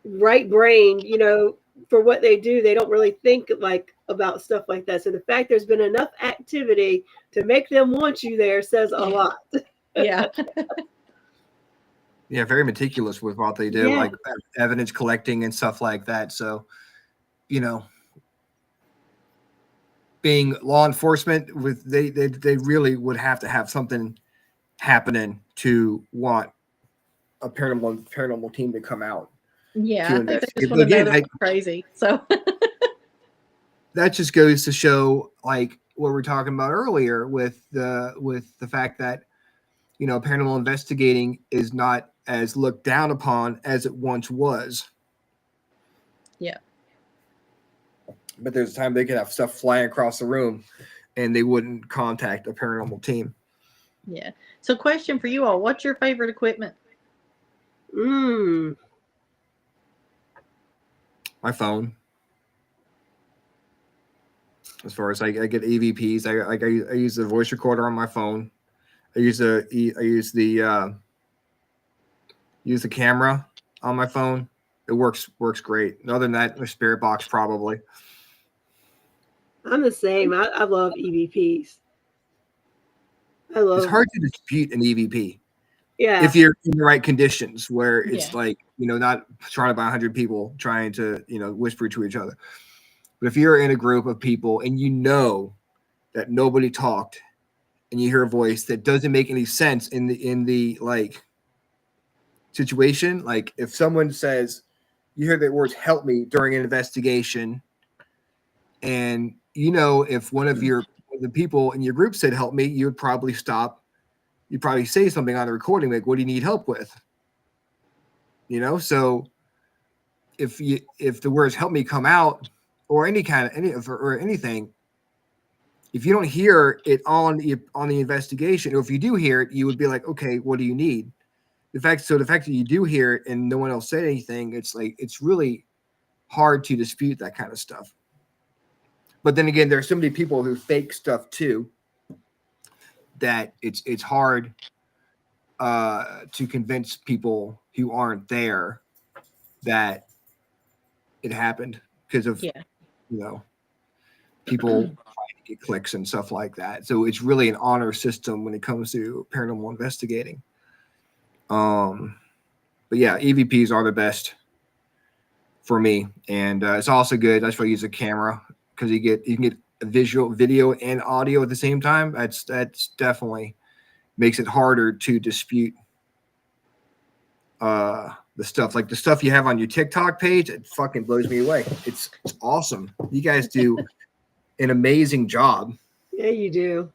right brained, you know, for what they do, they don't really think like about stuff like that. So the fact there's been enough activity to make them want you there says a lot. Yeah. Yeah, very meticulous with what they do, Yeah. like evidence collecting and stuff like that. So, you know, being law enforcement, with they really would have to have something happening to want a paranormal team to come out Yeah, to I think they investigate. just But want to know again, they're not crazy. So that just goes to show, like what we're talking about earlier, with the fact that, you know, paranormal investigating is not as looked down upon as it once was. yeah. But there's a time they could have stuff flying across the room and they wouldn't contact a paranormal team. Yeah. So question for you all, what's your favorite equipment? Mm. My phone. As far as I get EVPs, I use the voice recorder on my phone. I use the camera on my phone. It works great. Other than that, the spirit box probably. I'm the same. I love EVPs. It's hard to dispute an EVP. Yeah. If you're in the right conditions, where it's Yeah. like, you know, not surrounded by 100 people trying to, you know, whisper to each other. But if you're in a group of people and you know that nobody talked, and you hear a voice that doesn't make any sense in the like situation, like if someone says, you hear the words "help me" during an investigation, and you know, if one of the people in your group said "help me," you would probably stop. You'd probably say something on the recording like, "What do you need help with?" You know, so if the words "help me" come out, or or anything, if you don't hear it on the investigation, or if you do hear it, you would be like, okay, what do you need? The fact that you do hear it and no one else said anything, it's like, it's really hard to dispute that kind of stuff. But then again, there are so many people who fake stuff too, that it's hard to convince people who aren't there that it happened, because of, Yeah. you know, people trying to get clicks and stuff like that. So it's really an honor system when it comes to paranormal investigating. But yeah, EVPs are the best for me, and it's also good. That's why I use a camera, because you can get a video and audio at the same time. That's definitely makes it harder to dispute the stuff you have on your TikTok page. It fucking blows me away. It's awesome. You guys do an amazing job. Yeah, you do.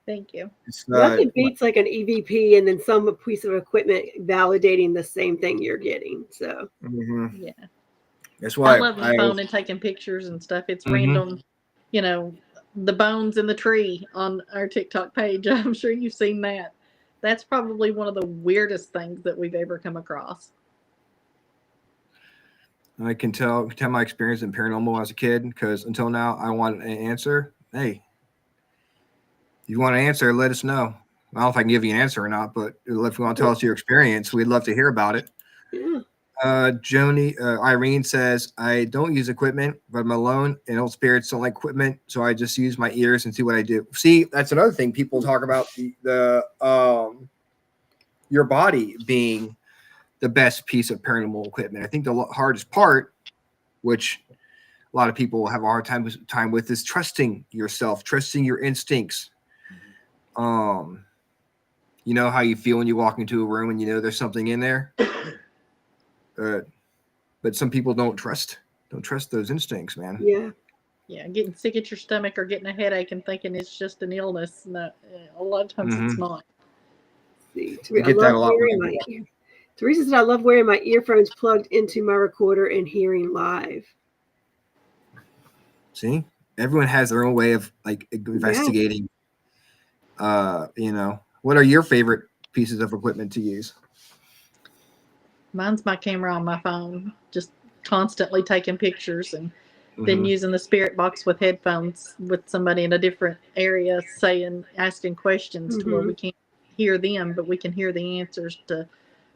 Thank you. Nothing beats like an EVP and then some piece of equipment validating the same thing you're getting. So Yeah. That's why I love my phone and taking pictures and stuff. It's random, you know, the bones in the tree on our TikTok page. I'm sure you've seen that. That's probably one of the weirdest things that we've ever come across. I can tell my experience in paranormal as a kid, because until now I want an answer. Hey, you want an answer, let us know. I don't know if I can give you an answer or not, but if you want to tell us your experience, we'd love to hear about it. Yeah. Irene says, I don't use equipment, but I'm alone and old spirits don't like equipment, so I just use my ears and see what I do. See, that's another thing people talk about, the your body being the best piece of paranormal equipment. I think the hardest part, which a lot of people have a hard time with, is trusting yourself, trusting your instincts. You know how you feel when you walk into a room and you know there's something in there. But some people don't trust those instincts, man. Yeah. Yeah, getting sick at your stomach or getting a headache and thinking it's just an illness. No, a lot of times it's not. See, I get that a lot. Teresa said, I love wearing my earphones plugged into my recorder and hearing live. See, everyone has their own way of like investigating. You know, what are your favorite pieces of equipment to use? Mine's my camera on my phone, just constantly taking pictures, and then using the spirit box with headphones with somebody in a different area asking questions to where we can't hear them, but we can hear the answers to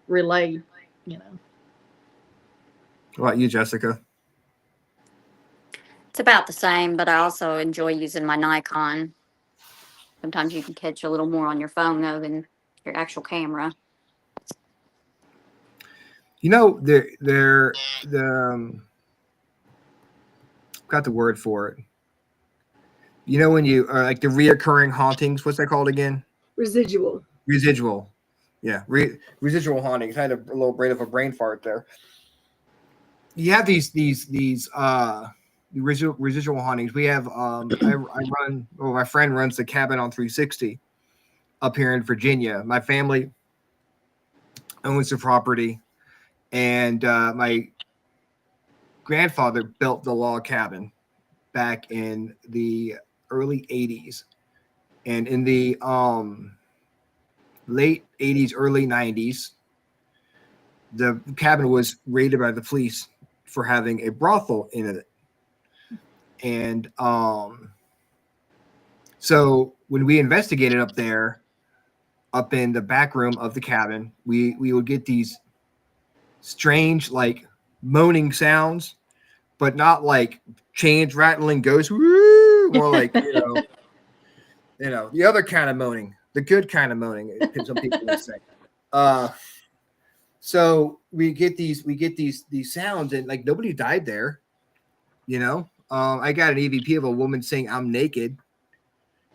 relay, you know. What about you, Jessica? It's about the same, but I also enjoy using my Nikon. Sometimes you can catch a little more on your phone though than your actual camera. You know, got the word for it. You know, when you like the reoccurring hauntings, what's that called again? Residual. Residual. Yeah, residual hauntings. I had a little bit of a brain fart there. You have these residual hauntings. We have I run, well, my friend runs the cabin on 360 up here in Virginia. My family owns the property, and my grandfather built the log cabin back in the early 80s, and in the late 80s, early 90s, the cabin was raided by the police for having a brothel in it. And so when we investigated up there, up in the back room of the cabin, we would get these strange, like, moaning sounds, but not like chains rattling ghosts, woo, more like, the other kind of moaning, the good kind of moaning, some people would say. So we get these sounds, and like nobody died there, I got an EVP of a woman saying I'm naked.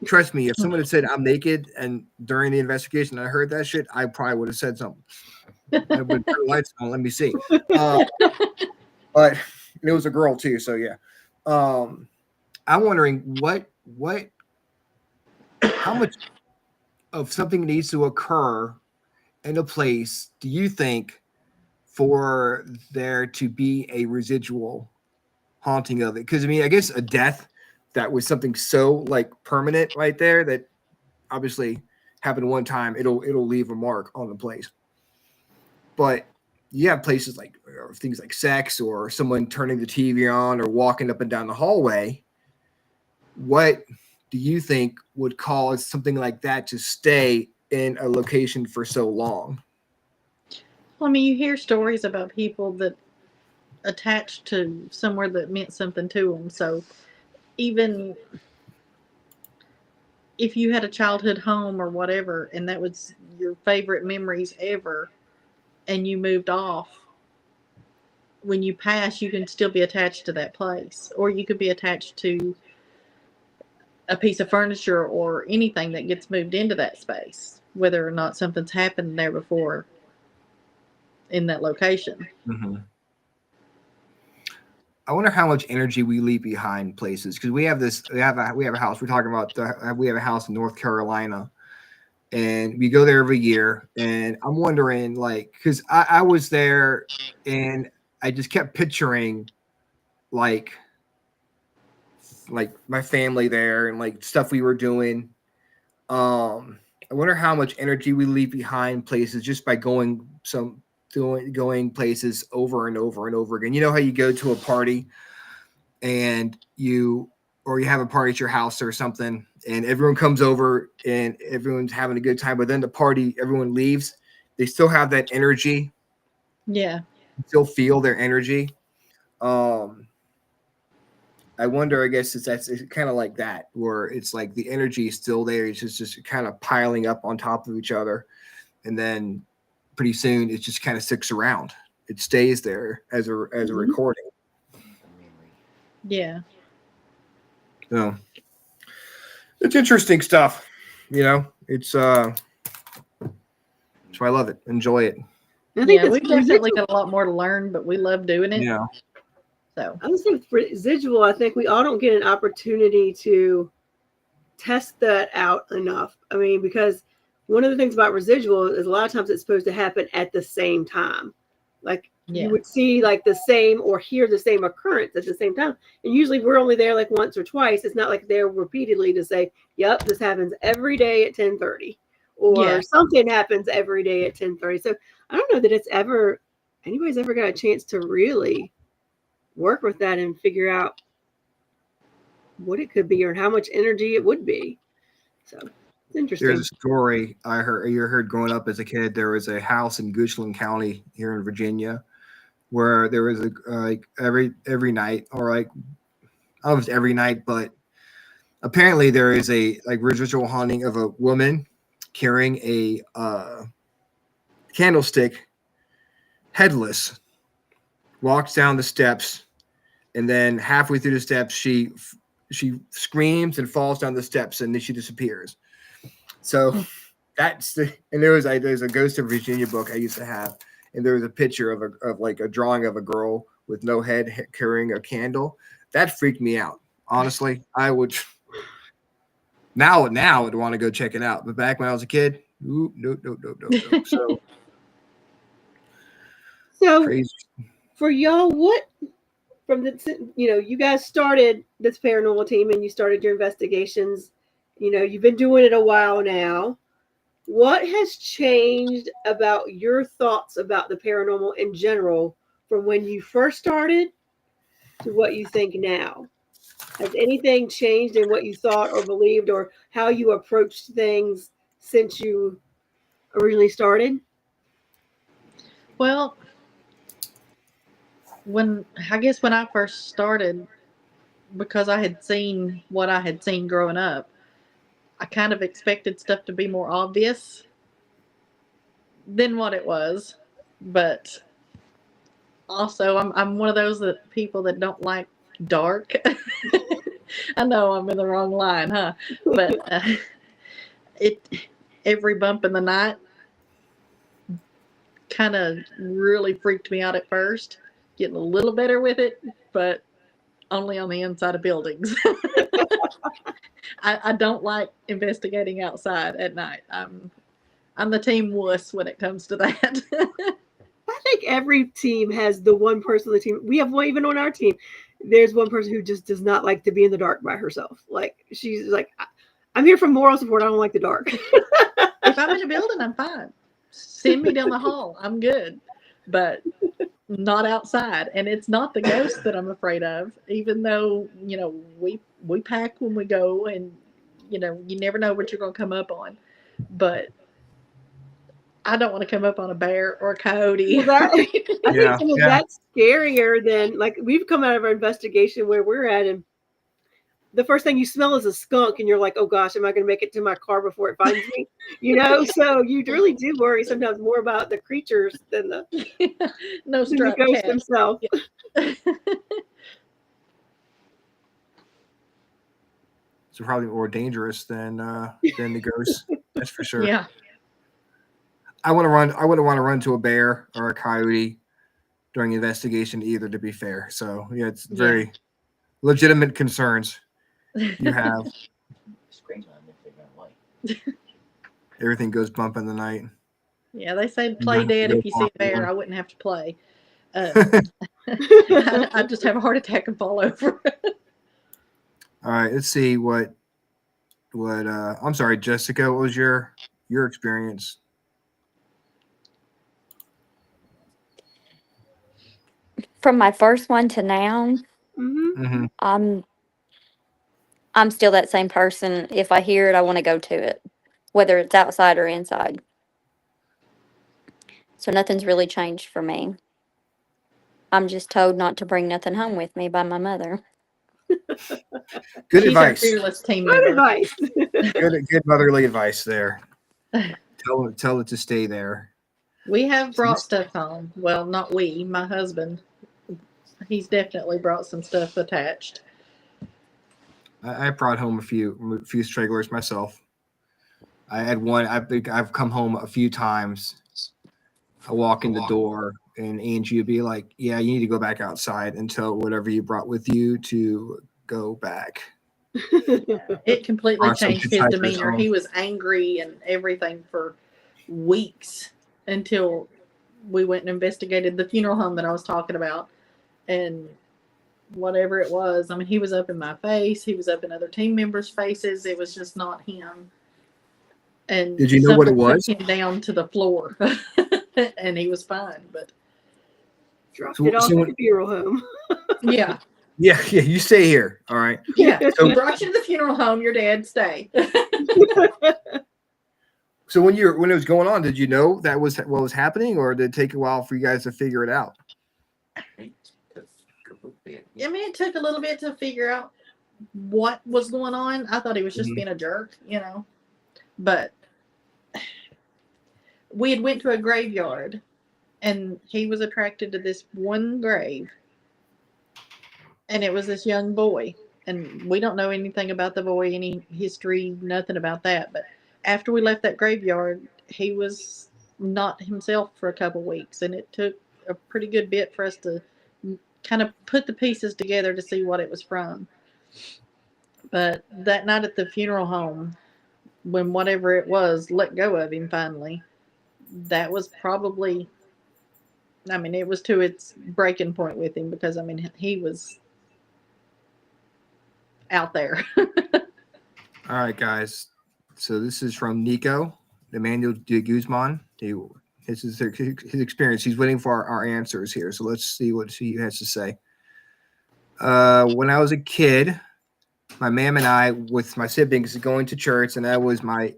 Trust me, if someone had said I'm naked and during the investigation I heard that shit, I probably would have said something. I would turn the lights on, let me see. But it was a girl too, so yeah. I'm wondering how much of something needs to occur in a place do you think for there to be a residual haunting of it? Because I mean, I guess a death that was something so like permanent right there that obviously happened one time, it'll leave a mark on the place. But you have places like things like sex or someone turning the TV on or walking up and down the hallway. What do you think would cause something like that to stay in a location for so long? Well, I mean, you hear stories about people that attached to somewhere that meant something to them. So even if you had a childhood home or whatever, and that was your favorite memories ever, and you moved off, when you pass, you can still be attached to that place, or you could be attached to a piece of furniture or anything that gets moved into that space, whether or not something's happened there before in that location. Mm-hmm. I wonder how much energy we leave behind places, because we have a house. We're talking about we have a house in North Carolina, and we go there every year. And I'm wondering, like, because I was there, and I just kept picturing, like my family there and like stuff we were doing. I wonder how much energy we leave behind places just by going places over and over and over again. You know how you go to a party and you have a party at your house or something, and everyone comes over and everyone's having a good time, but then the party, everyone leaves. They still have that energy. Yeah. You still feel their energy. I wonder, I guess that's kind of like that, where it's like the energy is still there. It's just kind of piling up on top of each other. And then pretty soon it just kind of sticks around. It stays there as a recording. Yeah. So it's interesting stuff. It's that's why I love it. Enjoy it. I think we've definitely got a lot more to learn, but we love doing it. Yeah. So I was thinking residual, I think we all don't get an opportunity to test that out enough. I mean, because one of the things about residual is a lot of times it's supposed to happen at the same time. Like you would see like the same or hear the same occurrence at the same time. And usually we're only there like once or twice. It's not like they're repeatedly to say, yep, this happens every day at 10:30 or something happens every day at 10:30. So I don't know that anybody's ever got a chance to really work with that and figure out what it could be or how much energy it would be. So it's interesting. There's a story you heard growing up as a kid. There was a house in Goochland County here in Virginia where there was like every night, or like almost every night, but apparently there is a like residual haunting of a woman carrying a candlestick, headless, walks down the steps, and then halfway through the steps, she screams and falls down the steps, and then she disappears. So that's the and there's a Ghost of Virginia book I used to have, and there was a picture of a drawing of a girl with no head carrying a candle. That freaked me out. Honestly, I would now I'd want to go check it out, but back when I was a kid, no. So Crazy. for y'all, what from the you guys started this paranormal team and you started your investigations. You've been doing it a while now. What has changed about your thoughts about the paranormal in general from when you first started to what you think now? Has anything changed in what you thought or believed or how you approached things since you originally started? Well, when I first started, because I had seen what I had seen growing up, I kind of expected stuff to be more obvious than what it was. But also, I'm one of those people that don't like dark. I know I'm in the wrong line, huh? But every bump in the night kind of really freaked me out at first. Getting a little better with it, but only on the inside of buildings. I don't like investigating outside at night. I'm the team wuss when it comes to that. I think every team has the one person on the team. We have one even on our team. There's one person who just does not like to be in the dark by herself. Like she's like, I'm here for moral support. I don't like the dark. If I'm in a building, I'm fine. Send me down the hall. I'm good. But not outside. And it's not the ghosts that I'm afraid of, even though, we pack when we go and, you never know what you're going to come up on. But I don't want to come up on a bear or a coyote. Well, I think that's scarier than, like, we've come out of our investigation where we're at, and the first thing you smell is a skunk, and you're like, oh gosh, am I going to make it to my car before it finds me? So you really do worry sometimes more about the creatures than the the ghosts themselves. Yeah. So probably more dangerous than the ghosts. That's for sure. Yeah. I wouldn't want to run to a bear or a coyote during investigation either, to be fair. So yeah, it's very legitimate concerns you have. Everything goes bump in the night. Yeah, they say play dead if you see a bear. I wouldn't have to play. I'd just have a heart attack and fall over. All right, let's see what I'm sorry, Jessica, what was your experience? From my first one to now, Mm-hmm. I'm still that same person. If I hear it, I want to go to it, whether it's outside or inside. So nothing's really changed for me. I'm just told not to bring nothing home with me by my mother. Good She's advice. Our fearless team Good member. advice. good motherly advice there. Tell it to stay there. We have brought stuff home. Well, not we, my husband. He's definitely brought some stuff attached. I brought home a few stragglers myself. I had one. I've come home a few times. I walk in the door, and Angie would be like, "Yeah, you need to go back outside and tell whatever you brought with you to go back." It completely changed his demeanor. He was angry and everything for weeks until we went and investigated the funeral home that I was talking about. And whatever it was, I mean, he was up in my face. He was up in other team members' faces. It was just not him. And did you know what it was? Took him down to the floor, and he was fine. But dropped it off at the funeral home. Yeah. Yeah. You stay here. All right. Yeah. So we brought you to the funeral home. Your dad stay. So when it was going on, did you know that was what was happening, or did it take a while for you guys to figure it out? I mean, it took a little bit to figure out what was going on. I thought he was just Mhm. being a jerk, but we had went to a graveyard and he was attracted to this one grave, and it was this young boy, and we don't know anything about the boy, any history, nothing about that. But after we left that graveyard, he was not himself for a couple weeks, and it took a pretty good bit for us to kind of put the pieces together to see what it was from. But that night at the funeral home, when whatever it was let go of him finally, that was probably, I mean, it was to its breaking point with him, because, I mean, he was out there. All right, guys. So this is from Nico, Emmanuel de Guzman. This is his experience. He's waiting for our answers here. So let's see what he has to say. When I was a kid, my mom and I, with my siblings, going to church, and that was my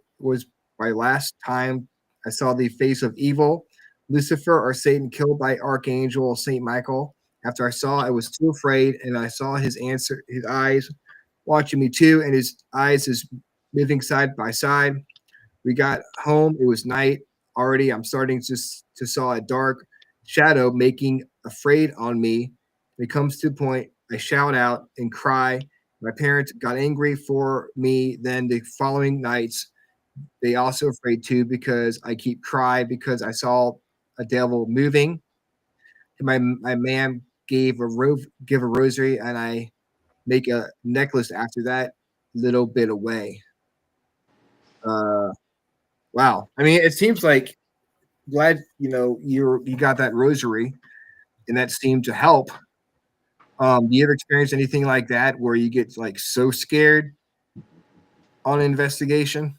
last time I saw the face of evil, Lucifer or Satan, killed by Archangel Saint Michael. After I saw, I was too afraid, and I saw his eyes watching me too, and his eyes is moving side by side. We got home. It was night already. I'm starting to saw a dark shadow making afraid on me. It comes to the point I shout out and cry. My parents got angry for me. Then the following nights, they also afraid too, because I keep crying because I saw a devil moving. And my man gave give a rosary, and I make a necklace after that little bit away. Wow. I mean, it seems like, glad you got that rosary, and that seemed to help. Do you ever experience anything like that where you get like so scared on an investigation?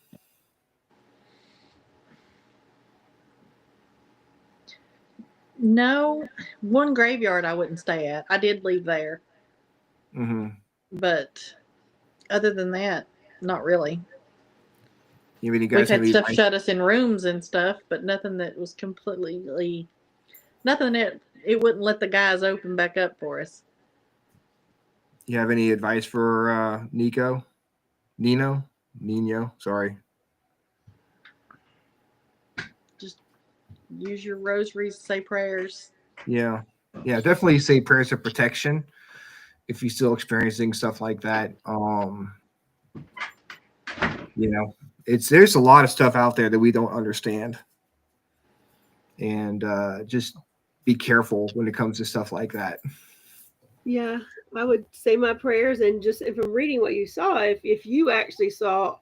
No, one graveyard I wouldn't stay at. I did leave there, Mm-hmm. but other than that, not really. You mean you We've guys have had any stuff advice? shut us in rooms and stuff, but nothing that was completely, nothing that it wouldn't let the guys open back up for us. You have any advice for Nino? Sorry. Just use your rosaries, say prayers. Yeah, definitely say prayers of protection if you're still experiencing stuff like that. There's a lot of stuff out there that we don't understand, and just be careful when it comes to stuff like that. Yeah, I would say my prayers, and from reading what you saw, if you actually saw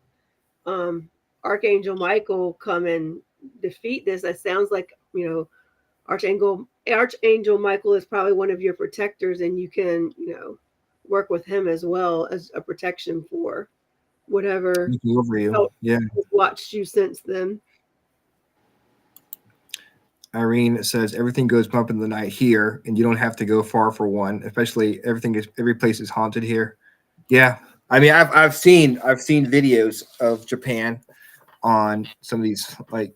um, Archangel Michael come and defeat this, that sounds like Archangel Michael is probably one of your protectors, and you can work with him as well as a protection for whatever Looking over you. help Yeah. has watched you since then. Irene says everything goes bump in the night here, and you don't have to go far for one. Especially every place is haunted here. Yeah, I mean, I've seen videos of Japan on some of these like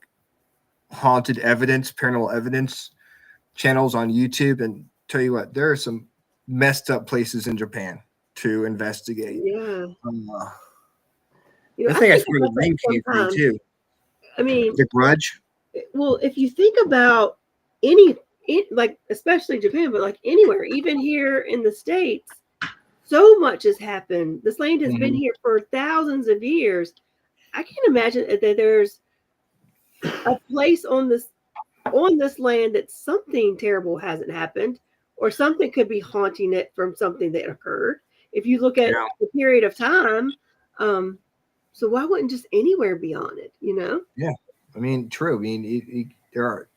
haunted evidence, paranormal evidence channels on YouTube, and tell you what, there are some messed up places in Japan to investigate. Yeah. I think that's where the name came from too. I mean, The Grudge. well, if you think about like especially Japan, but like anywhere, even here in the States, so much has happened. This land has been here for thousands of years. I can't imagine that there's a place on this land that something terrible hasn't happened, or something could be haunting it from something that occurred. If you look at the period of time, so why wouldn't just anywhere be on it? Yeah, I mean, true. I mean, there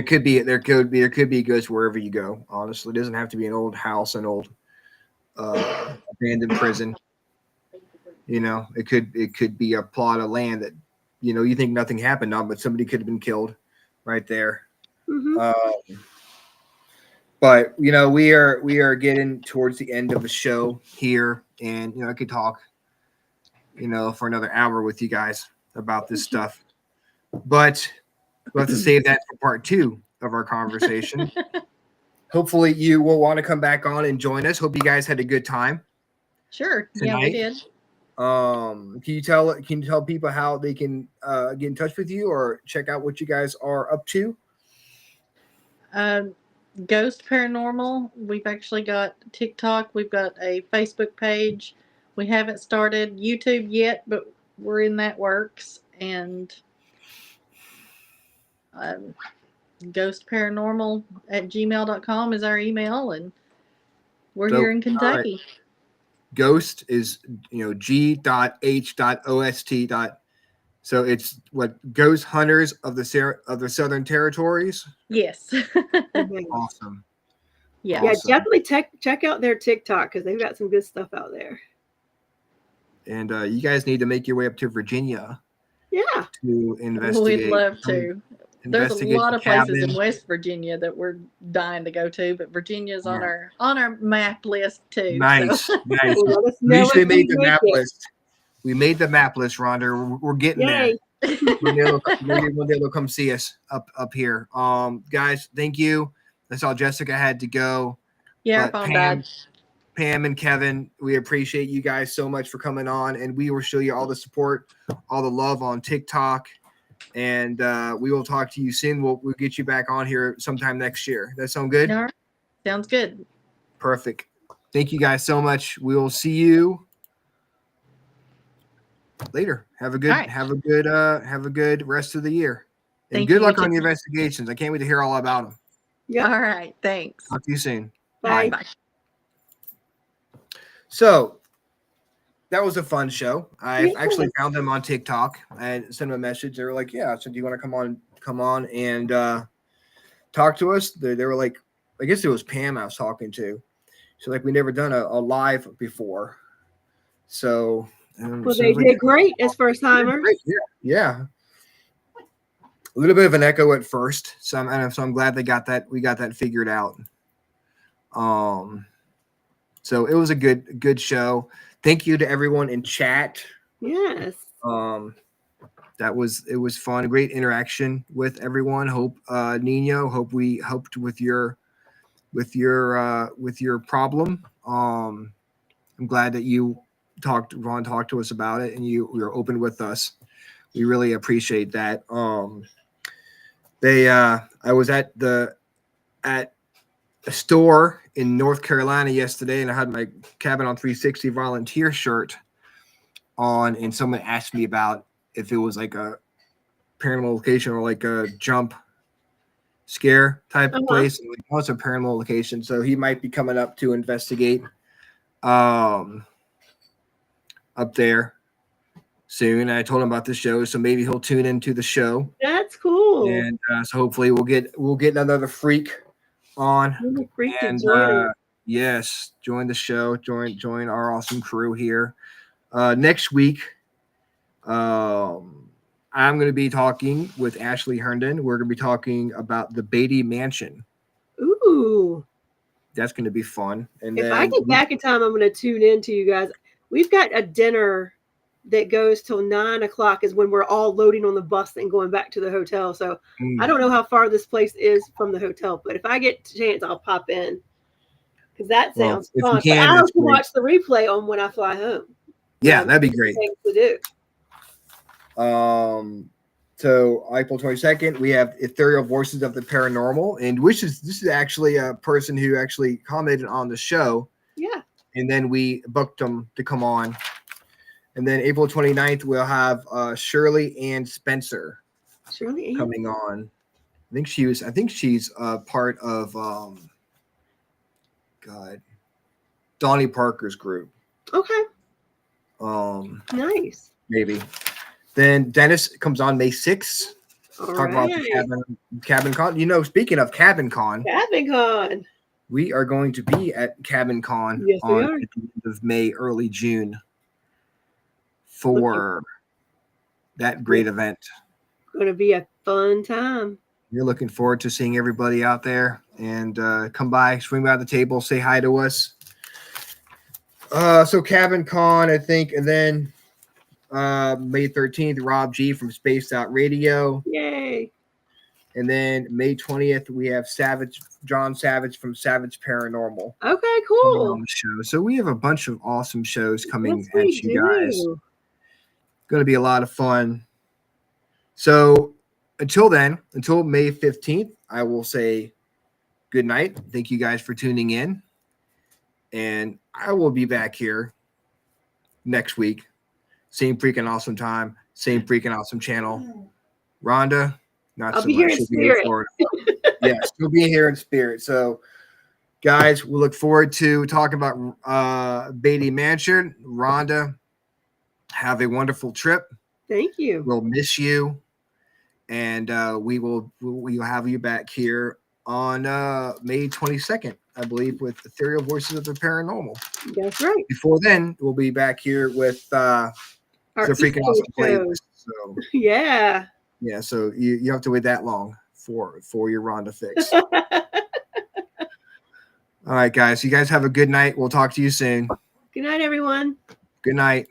could be ghosts wherever you go. Honestly, it doesn't have to be an old house, an old abandoned prison. It could be a plot of land that you think nothing happened on, but somebody could have been killed right there. Mm-hmm. But we are getting towards the end of the show here, and I could talk for another hour with you guys about this stuff, but we'll have to save that for part 2 of our conversation. hopefully you will want to come back on and join us. Hope you guys had a good time. Sure. Yeah, we Tonight. did. Can you tell people how they can get in touch with you or check out what you guys are up to? G.H.O.S.T Paranormal. We've actually got TikTok. We've got a Facebook page. We haven't started YouTube yet, but we're in that works. And G.H.O.S.T Paranormal at gmail.com is our email, and we're So, here in all Kentucky. right. G.H.O.S.T is G.H.O.S.T. So it's what Ghost Hunters of the Southern Territories. Yes. Awesome. Yeah. Yeah, Awesome. definitely check out their TikTok because they've got some good stuff out there. And you guys need to make your way up to Virginia. Yeah. To investigate. We'd love to. There's a Investigate lot of places cabin. in West Virginia that we're dying to go to, but Virginia's on Yeah. our map list too. Nice, So. nice. Well, let us At know least we if made you the make map it. list. We made the map list, Rhonda. We're getting Yay. there. Maybe one day they'll come see us up here. Guys, thank you. That's all Jessica had to go. Yeah, our But phone died. Pam and Kevin, we appreciate you guys so much for coming on, and we will show you all the support, all the love on TikTok, and we will talk to you soon. We'll get you back on here sometime next year. That sound good? All right. Sounds good. Perfect. Thank you guys so much. We will see you later. Have a good right. have a good rest of the year. And Thank good you. luck You on the too. investigations. I can't wait to hear all about them. Yep. All right. Thanks. Talk to you soon. Bye. Bye. So that was a fun show. I Yeah. actually found them on TikTok. I sent them a message. They were like, "Yeah, so do you want to come on and talk to us?" They were like, I guess it was Pam I was talking to. So like, we never done a live before. So Well, they did great as first timers. Yeah. A little bit of an echo at first, so I'm glad we got that figured out. So it was a good show. Thank you to everyone in chat. Yes. It was fun. Great interaction with everyone. Hope Nino. Hope we helped with your problem. I'm glad that Ron talked to us about it, and you were open with us. We really appreciate that. I was at a store in North Carolina yesterday, and I had my Cabin on 360 volunteer shirt on, and someone asked me about if it was like a paranormal location or like a jump scare type of place. Like, oh, it's a paranormal location, so he might be coming up to investigate up there soon. I told him about the show, so maybe he'll tune into the show. That's cool. And so hopefully we'll get another freak on. And yes, join the show, join our awesome crew here. Next week, I'm going to be talking with Ashley Herndon. We're going to be talking about the Beatty Mansion. Ooh, that's going to be fun. And if then I get back in time, I'm going to tune in to you guys. We've got a dinner that goes till 9 o'clock is when we're all loading on the bus and going back to the hotel. So I don't know how far this place is from the hotel, but if I get a chance, I'll pop in because that sounds fun. But I also watch the replay on when I fly home. Yeah, that'd be great. Things to do. So April 22nd, we have Ethereal Voices of the Paranormal, and this is actually a person who actually commented on the show. Yeah. And then we booked them to come on. And then April 29th, we'll have Shirley Ann Spencer coming on. I think she's part of Donnie Parker's group. Okay. Nice. Maybe. Then Dennis comes on May 6th. Talk about the Cabin Con. Speaking of Cabin Con. We are going to be at Cabin Con at the end of May, early June for that great event. Going to be a fun time. You're looking forward to seeing everybody out there, and come by, swing by the table, say hi to us. So Cabin Con, I think, and then May 13th, Rob G from Spaced Out Radio. Yay. And then May 20th, we have John Savage from Savage Paranormal Okay, on cool. the show. So we have a bunch of awesome shows coming Yes, we at you guys. do. Going to be a lot of fun. So until then, until May 15th, I will say good night. Thank you guys for tuning in. And I will be back here next week. Same freaking awesome time, same freaking awesome channel. Rhonda, not I'll so be here much. in She'll be here in spirit. Florida. Yes, she'll be here in spirit. So, guys, we look forward to talking about Beatty Mansion. Rhonda, have a wonderful trip. Thank you. We'll miss you, and we'll have you back here on May 22nd, I believe, with Ethereal Voices of the Paranormal. That's right. Before then, we'll be back here with Our the freaking East awesome Coast show. playlist. So Yeah. yeah, so you have to wait that long for your Rhonda fix. All right, guys. You guys have a good night. We'll talk to you soon. Good night, everyone. Good night.